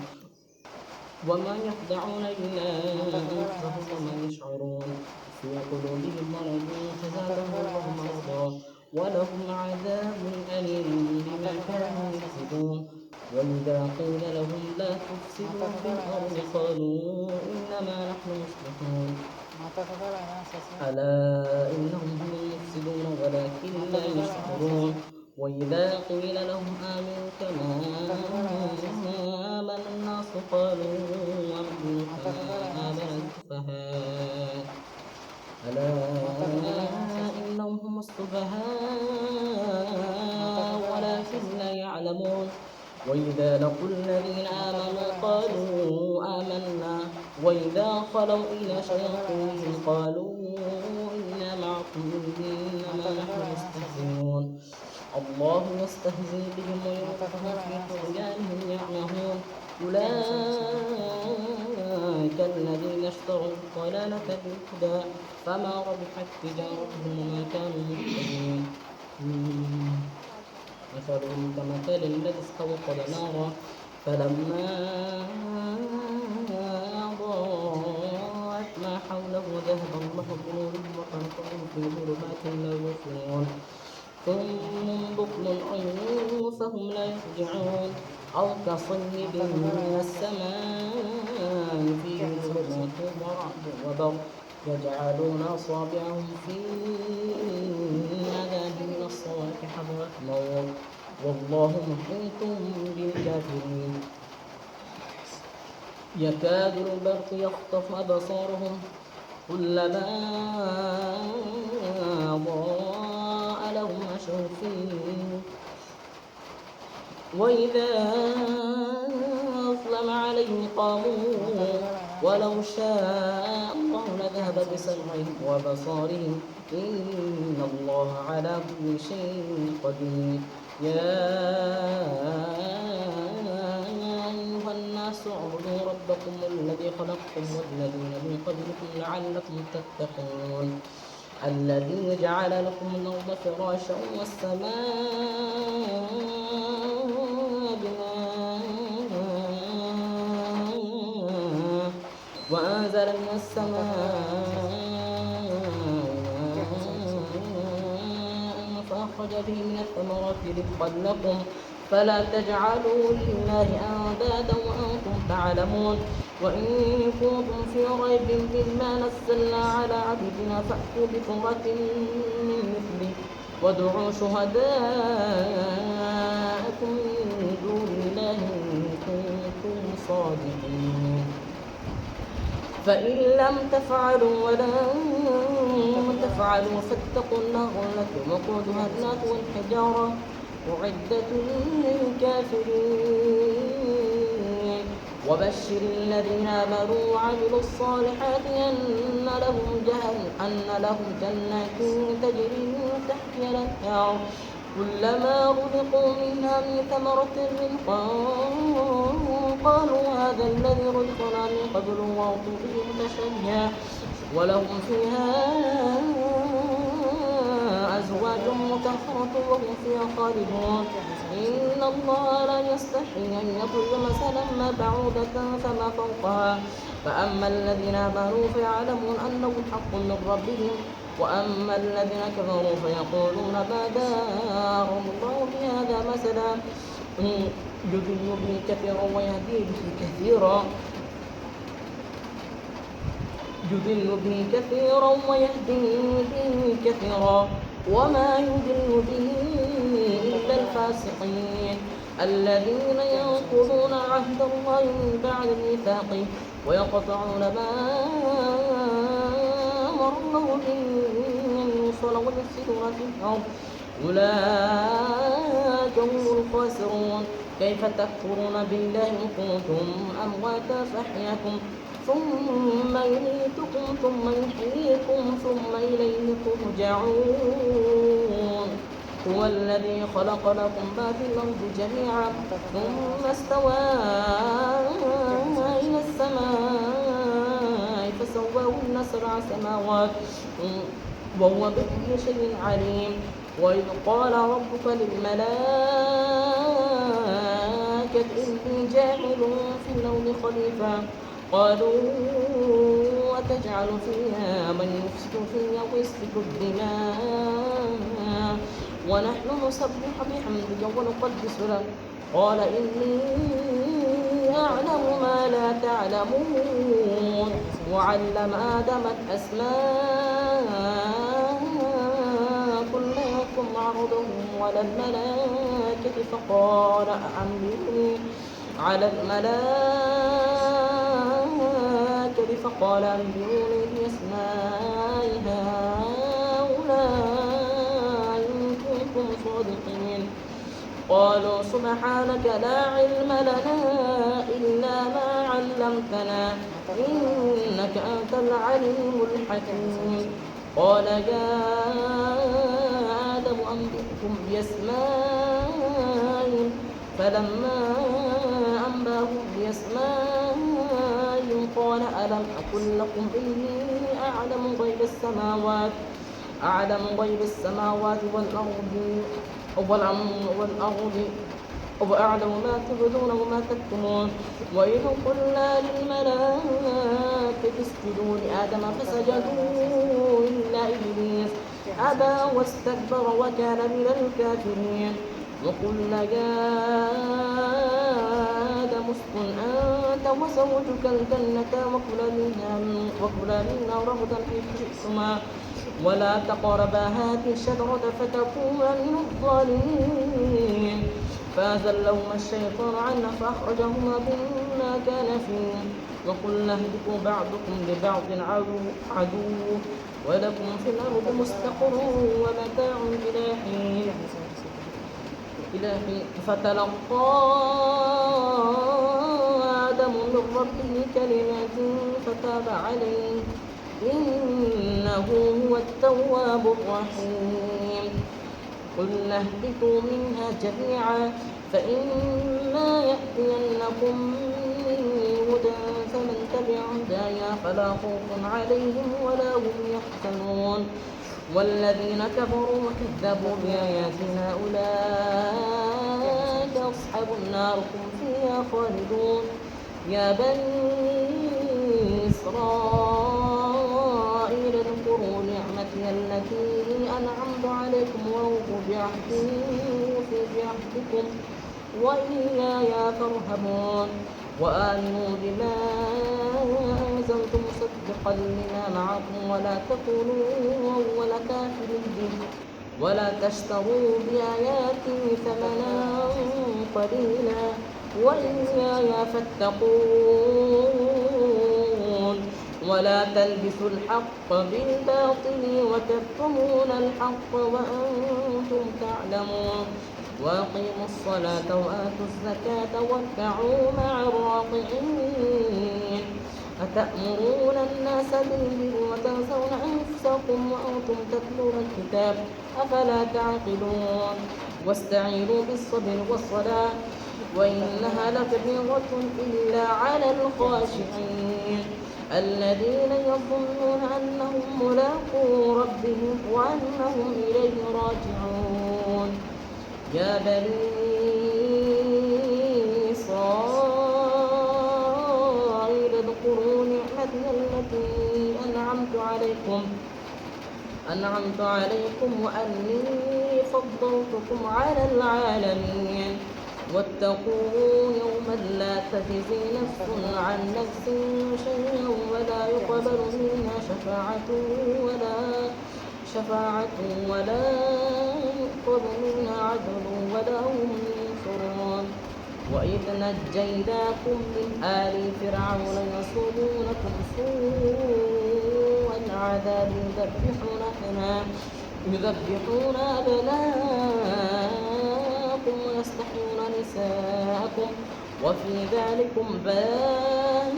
وما يخدعون إلا أنفسهم وما يشعرون. في قلوبهم مرض فزادهم الله مرضا ولهم عذاب أليم بما كانوا يكسبون وإذا قيل لهم لا تفسدوا في الأرض قالوا إنما نحن مصلحون ألا إنهم هم المفسدون ولكن لا يشعرون وإذا قيل لهم آمنوا كما آمن الناس قالوا آمنوا كما آمن السفهاء ألا إنهم هم السفهاء ولكن لا يعلمون وإذا لقوا الذين آمنوا قالوا آمنا وإذا خلوا إلى شياطينهم قالوا إنا معكم إنما نحن مستهزئون الله يستهزئ بهم ويمدهم في طغيانهم يعمهون أولئك الذين اشتروا الضلالة بالهدى فما ربحت تجارتهم وما كانوا مهتدين مثلهم كمثل الذي استوقد نارا فلما أضاءت ما حوله ذهب الله بنورهم وتركهم في ظلمات لا يبصرون ثم بكم عمي فهم لا يرجعون أو كصيب من السماء فيه ظلمات ورعد وبرق يجعلون أصابعهم في آذانهم من الصواعق حذر الموت والله محيط بالكافرين يكاد البرق يخطف أبصارهم كلما أضاء لهم مشوا فيه وإذا أظلم عليهم قاموا ولو شاء الله لذهب بسمعهم وبصارهم إن الله على كل شيء قدير يا أيها الناس اعبدوا ربكم الذي خلقكم والذين من قبلكم لعلكم تتقون الذي جعل لكم الأرض فراشا والسماء بناء وأنزل من السماء فأخرج به من الثمرات رزقا لكم فلا تجعلوا لله أندادا وأنتم تعلمون وإن كنتم في ريب مما نزلنا على عبدنا فأتوا بسورة من مثله وادعوا شهداءكم من دون الله إن كنتم صادقين فإن لم تفعلوا ولن تفعلوا فاتقوا النار التي وقودها الناس والحجارة أعدت للكافرين وبشر الذين آمنوا وعملوا الصالحات أن لهم جنات تجري من تحتها الأنهار كلما رزقوا منها من ثمرة رزقا قالوا هذا الذي رزقنا من قبل وأوتوا به متشابها ولهم فيها أزواج مطهرة وهم فيها خالدون إن الله لا يستحي أن يضرب مثلا ما بعوضة فما فوقها فأما الذين آمنوا فيعلمون أنه الحق من ربهم وأما الذين كفروا فيقولون ماذا أراد الله بهذا مثلا يضل به كثيرا ويهدي به كثيرا يضل به كثيرا ويهدي به كثيرا وما يضل به إلا الفاسقين الذين ينقضون عهد الله من بعد ميثاقه ويقطعون ما أمر الله به أن يوصل ويفسدون في الأرض أولئك هم الخاسرون كيف تكفرون بالله كنتم أمواتا فأحياكم ثم يميتكم ثم يحييكم ثم إليه ترجعون هو الذي خلق لكم ما في الأرض جميعا ثم استوى إلى السماء فسواهن 7 سماوات وهو بكل شيء عليم وإذ قال ربك للملائكة إني جاعل في الأرض خليفة قالوا تجعل فيها من يفسد فيها ويسفك الدماء ونحن نسبح بحمدك ونقدس لك قال إني أعلم ما لا تعلمون وعلم آدم الأسماء كلها ثم عرضهم على الملائكة فقال أنبئوني على الملائكة فقال أنبئوني بأسماء هؤلاء إن كنتم صادقين قالوا سبحانك لا علم لنا إلا ما علمتنا إنك أنت العليم الحكيم قال يا آدم أنبئهم بأسمائهم فلما أنبأهم بأسمائهم قال ألم أقل لكم إني أعلم غيب السماوات والأرض وأعلم ما تبدون وما تكتمون وإذ قلنا للملائكة اسجدوا لآدم فسجدوا إلا إبليس أبى واستكبر وكان من الكافرين وقلنا يا آدم اسكن أنت وزوجك الجنة وكلا منها رغدا حيث شئتما ولا تقربا هذه الشجرة فتكونا من الظالمين فأزلهما الشيطان عنها فأخرجهما مما كان فيه وقلنا اهبطوا بعضكم لبعض عدو ولكم في الأرض مستقر ومتاع إلى حين فتلقى آدم من ربه كلمات فتاب عليه إنه هو التواب الرحيم قلنا اهبطوا منها جميعا فإما يأتينكم مني هدى فمن تبع هدايا فلا خوف عليهم ولا هم يحزنون والذين كفروا وكذبوا بآياتنا أولئك أصحاب النار هم فيها خالدون يا بني إسرائيل اذكروا نعمتي التي أنعمت عليكم وأوفوا بعهدي وفي بعهدكم وإياي فارهبون وآمنوا بما أنزلت مصدقا لما معكم ولا تكونوا أول كافر به ولا تشتروا بآياتي ثمنا قليلا وإياي فاتقون ولا تلبسوا الحق بالباطل وتكتمون الحق وأنتم تعلمون وأقيموا الصلاة وآتوا الزكاة واركعوا مع الراكعين أتأمرون الناس بالبر وتنسون أنفسكم وأنتم تتلون الكتاب أفلا تعقلون واستعينوا بالصبر والصلاة وإنها لكبيرة إلا على الخاشعين الذين يظنون أنهم ملاقو ربهم وأنهم إليه راجعون يا بني إسرائيل اذكروا نعمتي التي أنعمت عليكم وأني فضلتكم على العالمين واتقوا يوما لا تجزي نفس عن نفس شيئا ولا يقبل منها شفاعة ولا يؤخذ منها عدل ولا هم ينصرون وإذ نجيناكم من آل فرعون يصومونكم سوء العذاب يذبحون أبناءكم ويستحيون نساءكم وفي ذلكم بلاء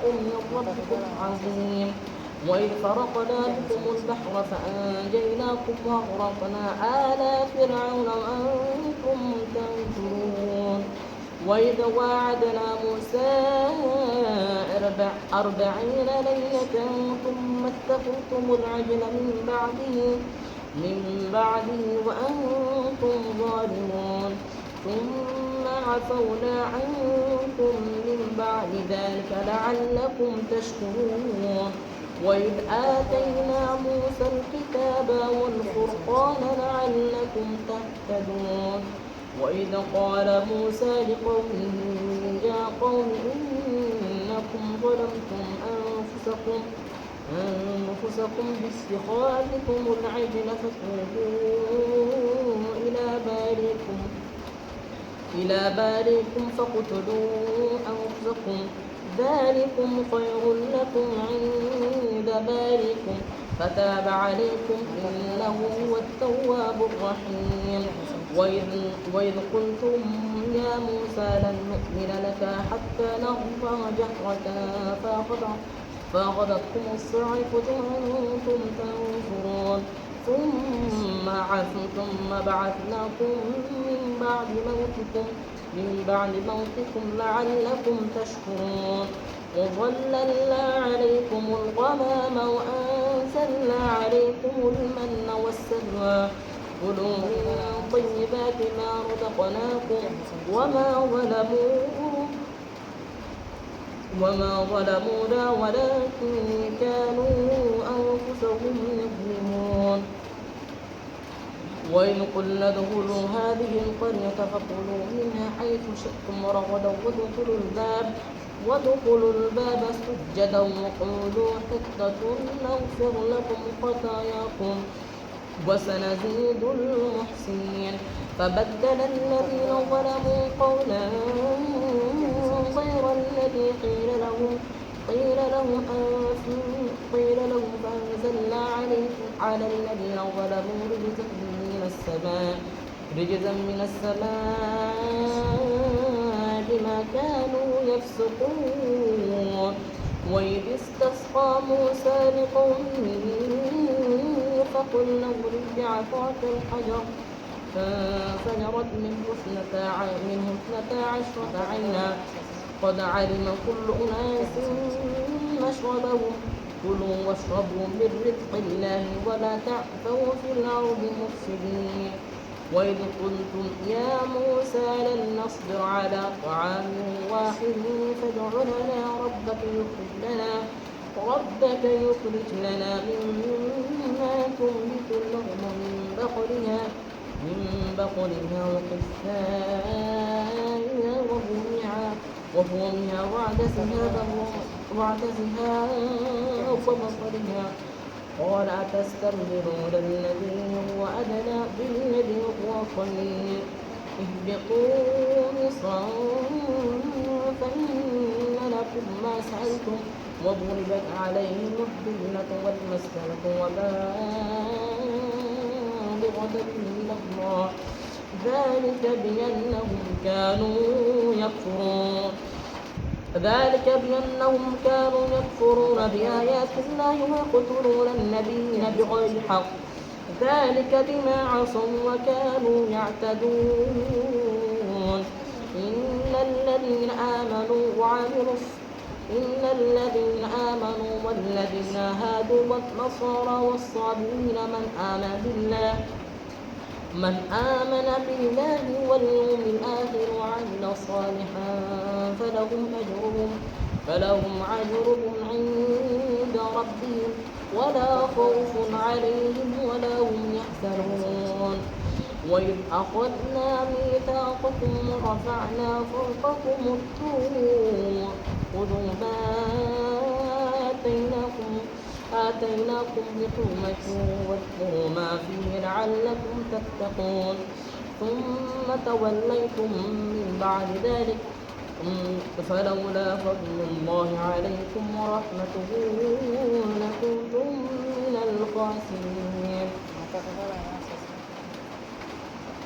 من ربكم عظيم وإذ فرقنا بكم البحر فأنجيناكم وأغرقنا آل فرعون وأنتم تنظرون وإذ واعدنا موسى 40 ليلة ثم اتخذتم العجل من بعده وأنتم ظالمون ثم عفونا عنكم من بعد ذلك لعلكم تشكرون وإذ آتينا موسى الكتاب والفرقان لعلكم تهتدون وإذ قال موسى لقومه يا قوم إنكم ظلمتم أنفسكم باتخاذكم العجل فتوبوا إلى بارئكم فاقتلوا أنفسكم ذلكم خير لكم عند بارئكم فتاب عليكم إنه هو التواب الرحيم وإذ قلتم يا موسى لن نؤمن لك حتى نرى جهرة فأخذتكم الصاعقة وأنتم تنظرون ثم بعثناكم من بعد موتكم لعلكم تشكرون وظللنا عليكم الغمام وأنزلنا عليكم المن والسلوى كلوا من طيبات ما رزقناكم وما ظلمونا ولكن كانوا أنفسهم يظلمون وإن قلنا ادخلوا هذه القرية فكلوا منها حيث شئتم رغدا وادخلوا الباب سجدا وقولوا حطة نغفر لكم خطاياكم وسنزيد المحسنين فبدل الذين ظلموا قولا غير الذي قيل لهم فأنزلنا على الذين ظلموا رجزا من السماء بما كانوا يفسقون وإذ استسقى موسى لقومه فقلنا اضرب بعصاك الحجر فانفجرت منه اثنتا عشرة عينا قد علم كل أناس مشربهم كلوا واشربوا من رزق الله ولا تعثوا في الأرض مفسدين وإذ قلتم يا موسى لن نصبر على طعام واحد فادع لنا ربك يخرج لنا مما تنبت الأرض من بقلها وقثائها وفومها وعدسها وبصلها قال أتستبدلون الذي هو أدنى بالذي هو خير اهبطوا مصرا فإن لكم ما سألتم وضربت عليهم الذلة والمسكنة وبالغة من الله ذلك بأنهم كانوا يكفرون بآيات الله ويقتلون النبيين بغير حق ذلك بما عصوا وكانوا يعتدون إن الذين آمنوا والذين هادوا والنصارى والصابئين من آمن بالله واليوم الآخر وعمل صالحا فلهم أجرهم عند ربهم ولا خوف عليهم ولا هم يحزنون وإذ أخذنا ميثاقكم ورفعنا فوقكم الطور خذوا ما آتيناكم بحكمة واذكروا ما فيه لعلكم تتقون ثم توليتم من بعد ذلك فلولا فضل الله عليكم ورحمته لكنتم من الخاسرين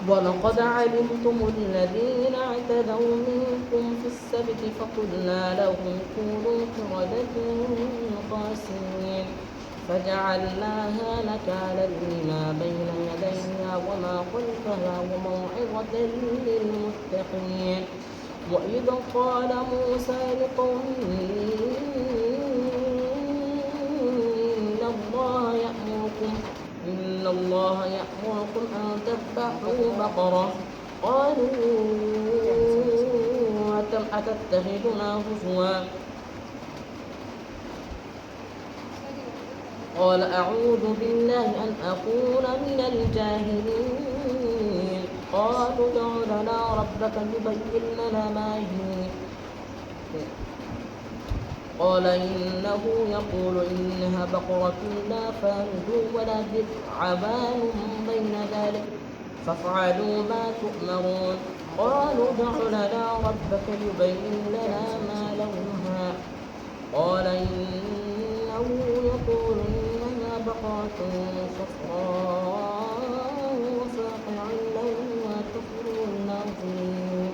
ولقد علمتم الذين اعتدوا منكم في السبت فقلنا لهم كونوا قردة خاسرين فجعلناها نكالا لما بين يديها وما خلفها وموعظة للمتقين وإذ قال موسى لقومه إن الله يأمركم أن تذبحوا بقرة قالوا أتتخذنا هزوا قال أعوذ بالله أن أكون من الجاهلين قالوا ادع لنا ربك يبين لنا ما هي قال إنه يقول إنها بقرة لا فارض ولا بكر عوان بين ذلك فافعلوا ما تؤمرون قالوا ادع لنا ربك يبين لنا ما لونها قال إنه يقول إنها بقرة صفراء فاقع لونها تسر الناظرين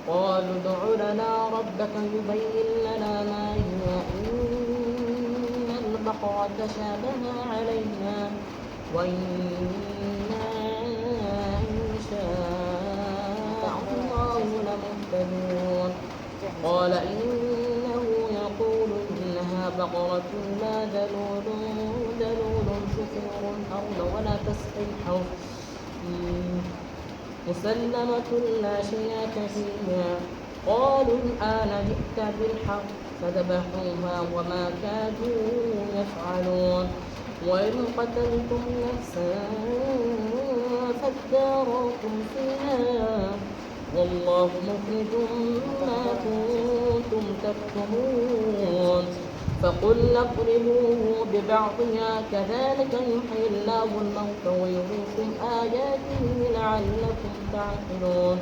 قالوا ادع لنا ربك يبين لنا ما هي إن البقرة شابه علينا وإنا إن شاء الله لمهتدون قال إنه يقول إنها بقرة لا ذلول تثير الأرض ولا تسقي الحوض مسلمة لا شياك فيها قالوا الآن جئت بالحق فذبحوها وما كادوا يفعلون وإن قتلتم نفسا فادارأتم فيها والله مخرج ما كنتم تكتمون فقلنا اضربوه ببعضها كذلك يحيي الله الموتى ويريكم آياته لعلكم تعقلون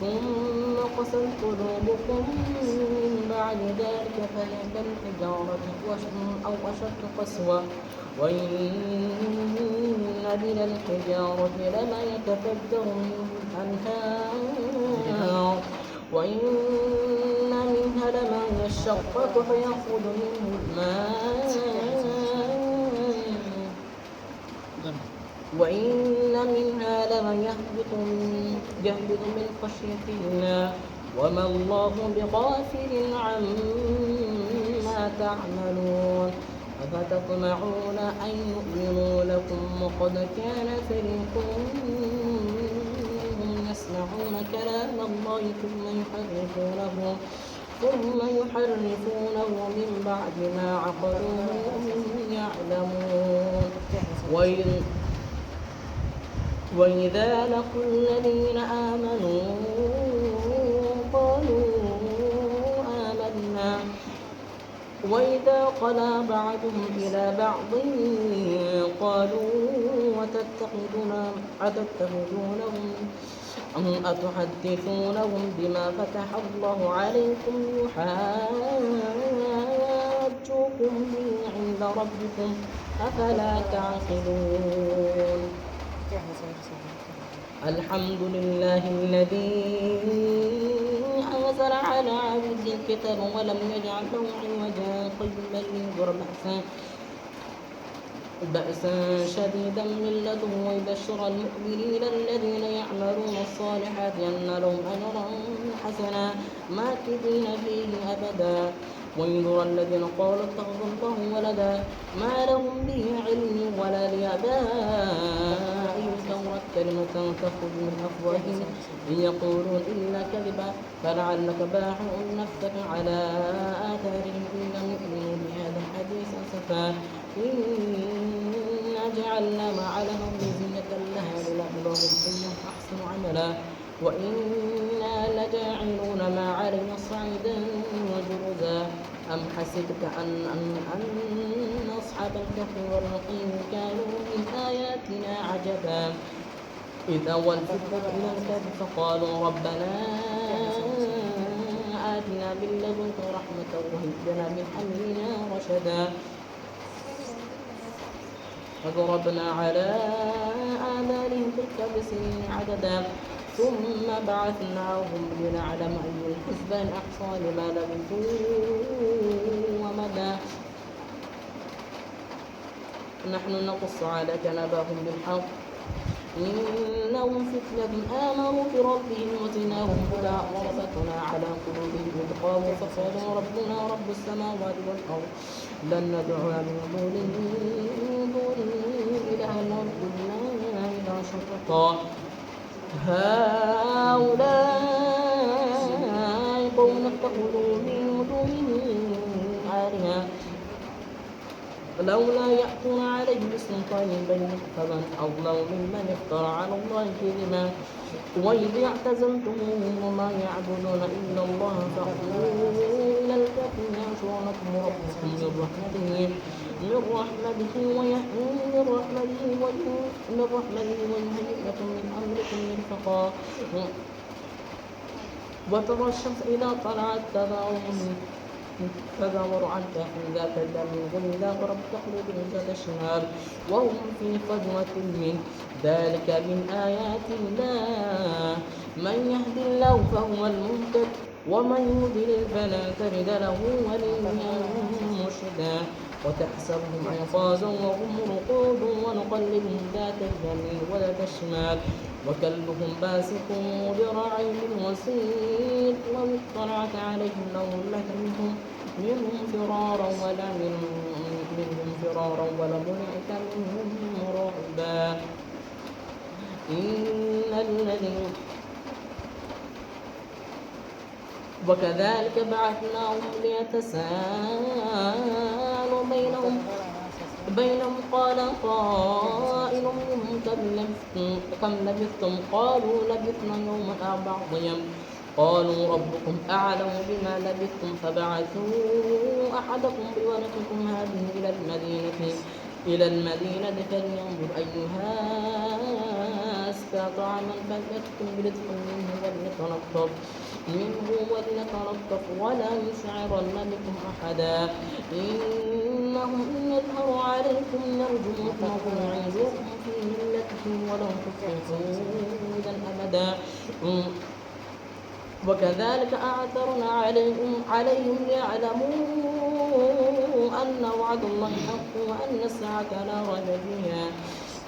ثم قست قلوبكم من بعد ذلك فهي كالحجارة أو أشد قسوة وإن من الحجارة لما يتفجر منه الأنهار وإن منها لما يشقق فيخرج منه الماء وإن منها لما يهبط من خشية الله وما الله بغافل عما تعملون أفتطمعون أن يؤمنوا لكم وقد كان فريق منهم يسمعون كلام الله ثم يحرفونه من بعد ما عقلوه يعلمون وإذا لقوا الذين آمنوا قالوا آمنا وإذا خلا بعضهم إلى بعض قالوا أتحدثونهم بما فتح الله عليكم يحاجوكم به عند ربكم أفلا تعقلون الحمد لله الذي أنزل على عبده الكتاب ولم يجعل له عوجا قيما لينذر بأسا شديدا من لدنه ويبشر المؤمنين الذين يعملون الصالحات أن لهم أجرا حسنا ماكثين فيه أبدا وينذر الذين قالوا اتخذ الله ولدا ما لهم به علم ولا لآبائهم كبرت كلمة تخرج من أفواههم إن يقولون إلا كذبا فلعلك باخع نفسك على آثارهم إن لم يؤمنوا بهذا الحديث أسفا إنا جعلنا ما على الأرض زينة لها لنبلوهم أيهم أحسن عملا وإنا لجاعلون ما علينا صعيدا وجرزا أم حسبت أن أصحاب الكهف والرقيم كانوا من آياتنا عجبا إذ أول الفتنة إلى الكهف فقالوا ربنا آتنا من لدنك رحمة وهب لنا من أمرنا رشدا فضربنا على آذانهم في الكهف سنين عددا ثم بعثناهم لنعلم أي الحزبين أحصى لما لبثوا ومدى نحن نقص عليك نبأهم بالحق إنهم فتنة آمنوا بربهم وزدناهم هدى وربطنا على قلوبهم إذ قاموا فقالوا ربنا رب السماوات والأرض لن ندعو من دونه إلها قلنا إلى شططا هؤلاء قوم اتخذوا من دونه آلهة لولا يأتون عليه بسلطان بين فمن أظلم ممن افترى على الله كذبا وإذ اعتزلتموهم وما يعبدون إلا الله فاخرجوا إلى الكهف ينشر لكم ربكم من رحمته ويهيئ لكم من أمركم مرفقا وترى الشمس إذا طلعت تدور عن كهف ذات اليمين إذا غربت تخرج من ذات الشمال وهم في فجوة منه ذلك من آيات الله من يهد الله فهو المهتد ومن يضلل فلا تجد له وليا مرشدا وتحسبهم أيقاظا وهم رقود ونقلبهم ذات اليمين وذات الشمال وكلهم باسط ذراعيه بالوسيط لو اطلعت عليهم لولت منهم فرارا ولملئت منهم رعبا وكذلك بعثناهم ليتساءلوا بينهم قال قائل منهم كم لبثتم قالوا لبثنا يوما أو بعض يوم قالوا ربكم أعلم بما لبثتم فبعثوا أحدكم بورقكم هذه إلى المدينة فلينظر أيها أزكى طعاما فليأتكم برزق منه وليتلطف ولا يشعرن بكم أحدا إنهم إن يظهروا عليكم يرجموكم ويعيدوكم في ملتهم ولن تفلحوا إذا أبدا وكذلك أعثرنا عليهم ليعلموا أن وعد الله حق وأن الساعة لا ريب فيها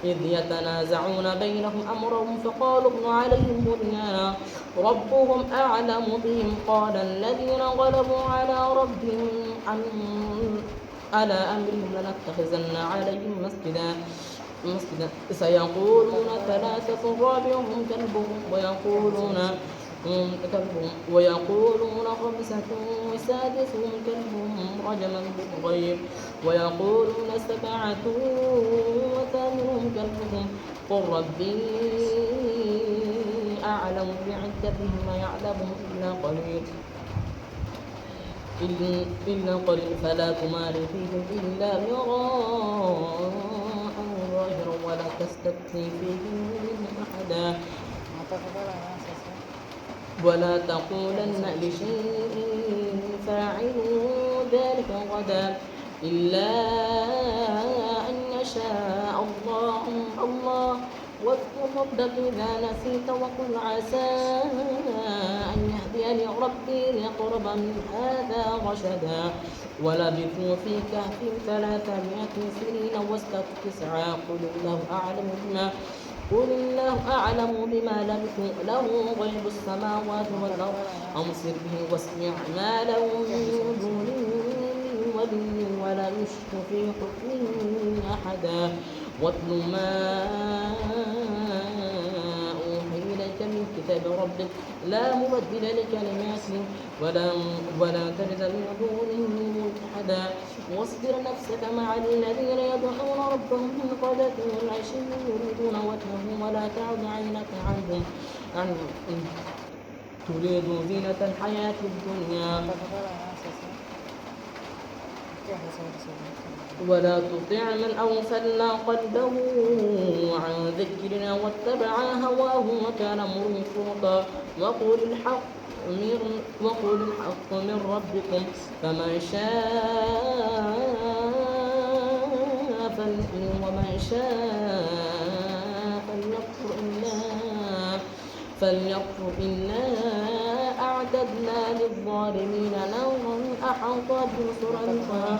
إذ يتنازعون بينهم أمرهم فقالوا ابنوا عليهم بنيانا ربهم أعلم بهم قال الذين غلبوا على ربهم على أمرهم لنتخذن عليهم مسجدا سيقولون ثلاثة رابعهم كلبهم ويقولون خمسة سادسهم كلبهم رجما بالغيب ويقولون سبعة وثامنهم كلبهم قل ربي أعلم بعدتهم ما يعلمهم إلا قليل فلا تمار فيهم إلا مراء ظاهرا ولا تستفتي فيهم منهم أحدا ولا تقولن لشيء فاعل ذلك غدا إلا أن يشاء الله واذكر ربك إذا نسيت وقل عسى أن يهديني ربي لأقرب من هذا رشدا ولبثوا في كهف 300 سنين وازدادوا تسعا قل الله أعلم بما لبثوا له غيب السماوات والأرض أبصر به واسمع ما له من دونه من ولي ولا يشرك في حكمه أحدا واتل ما أوحي إليك من كتاب ربك لا مبدل لكلماته ولا تجد من دونه ملتحدا واصبر نفسك مع الذين يدعون ربهم بالغداة والعشي يريدون وجهه ولا تعد عينك عنهم تريد زينة الحياة الدنيا ولا تطع من أغفلنا قلبه عن ذكرنا واتبع هواه وكان فرطا وقل الحق من ربكم فمن شاء فليؤمن ومن شاء فليكفر إنا أعتدنا للظالمين نارا أحاط بهم سرعها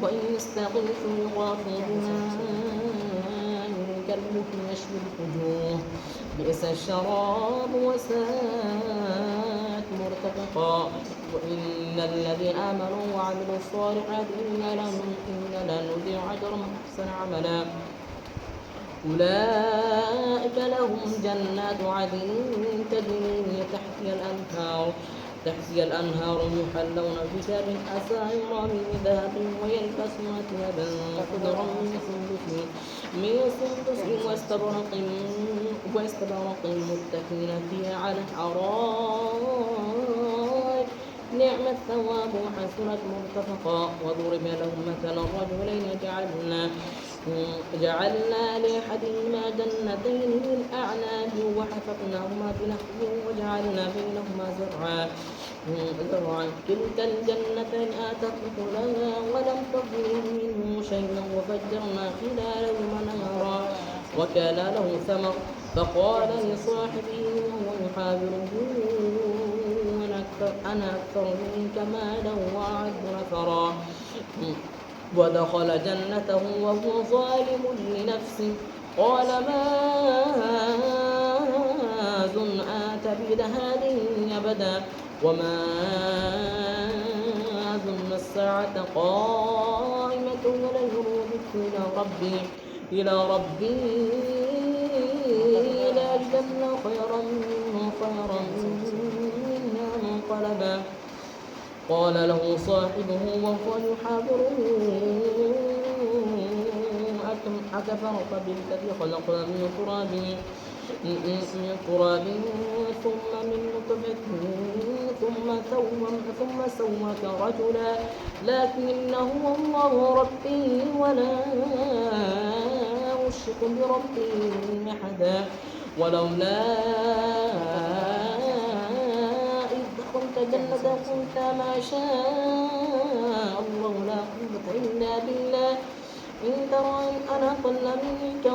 وإن يستغيثوا يغاثوا بماء كالمهل يشوي الوجوه بئس الشراب وساءت مرتفقا وإن الذين آمنوا وعملوا الصالحات إنا لا نضيع أجر من أحسن عملا أولئك لهم جنات عدن تجري من تحتها الأنهار يحلون فيها من أساور من ذهب ويلبسون ثيابا خضرا من سندس واستبرق متكئين فيها على الأرائك نعم الثواب وحسنت مرتفقا وضرب لهم مثلا الرجلين جعلنا لأحدهما جنتين من أعناب وحفظناهما بنخل وجعلنا بينهما زرعا كلتا الجنتين آتت أكلها ولم تظلم منه شيئا وفجرنا خلالهما نهرا وكان له ثمر فقال لصاحبه وهو يحاوره أنا أكثر منك مالا وأعز نفرا ودخل جنته وهو ظالم لنفسه قال ما أظن أن تبيد هذه أبدا وما أظن الساعة قائمة ولن يردت إلى ربي لأجدن خيرا منها منقلبا قال له صاحبه وهو يحاوره أكفرت بالذي خلقنا من تراب ثم من نطفة ثم سواك رجلا لكن هو الله ربي ولا أشرك بربي أحدا ولولا كنت جنة كنت ما شاء الله لا قوة إلا بالله إن ترى أنا أقل منك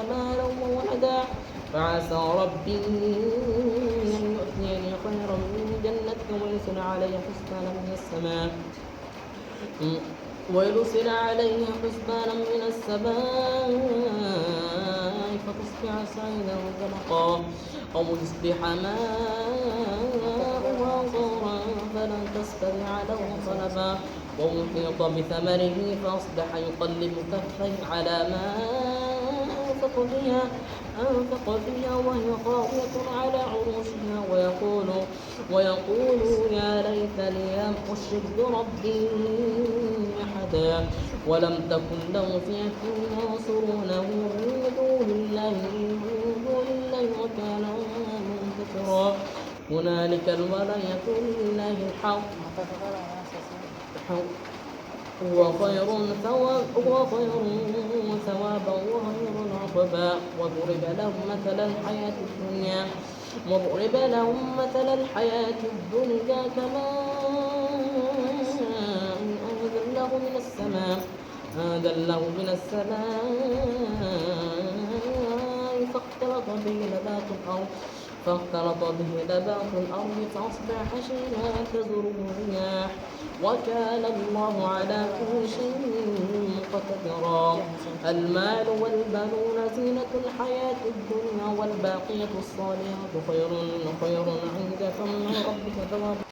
مالا وولدا فعسى ربي أن يؤتيني خيرا من جنتك ويرسل علي حسبانا من السماء فتصبح صعيدا زلقا أو يصبح ماؤها غورا فلن تستطيع له طلبا وأحيط بثمره فأصبح يقلب كفيه على ما أنفق فيها وهي خاوية على عروشها ويقول يا ليتني لم أشرك بربي أحدا ولم تكن له فئة ينصرونه من دون الله وكان منتصرا هنالك الولاية لله الحق هو خير ثوابا وخير عقبا وضرب لهم مثل الحياة الدنيا كماء أنزلناه من السماء فاختلط به نبات الأرض فأصبح حشيما تذره الرياح وكان الله على كل شيء مقتدرا المال والبنون زينة الحياة الدنيا والباقية الصالحات خير عند ربك ثوابا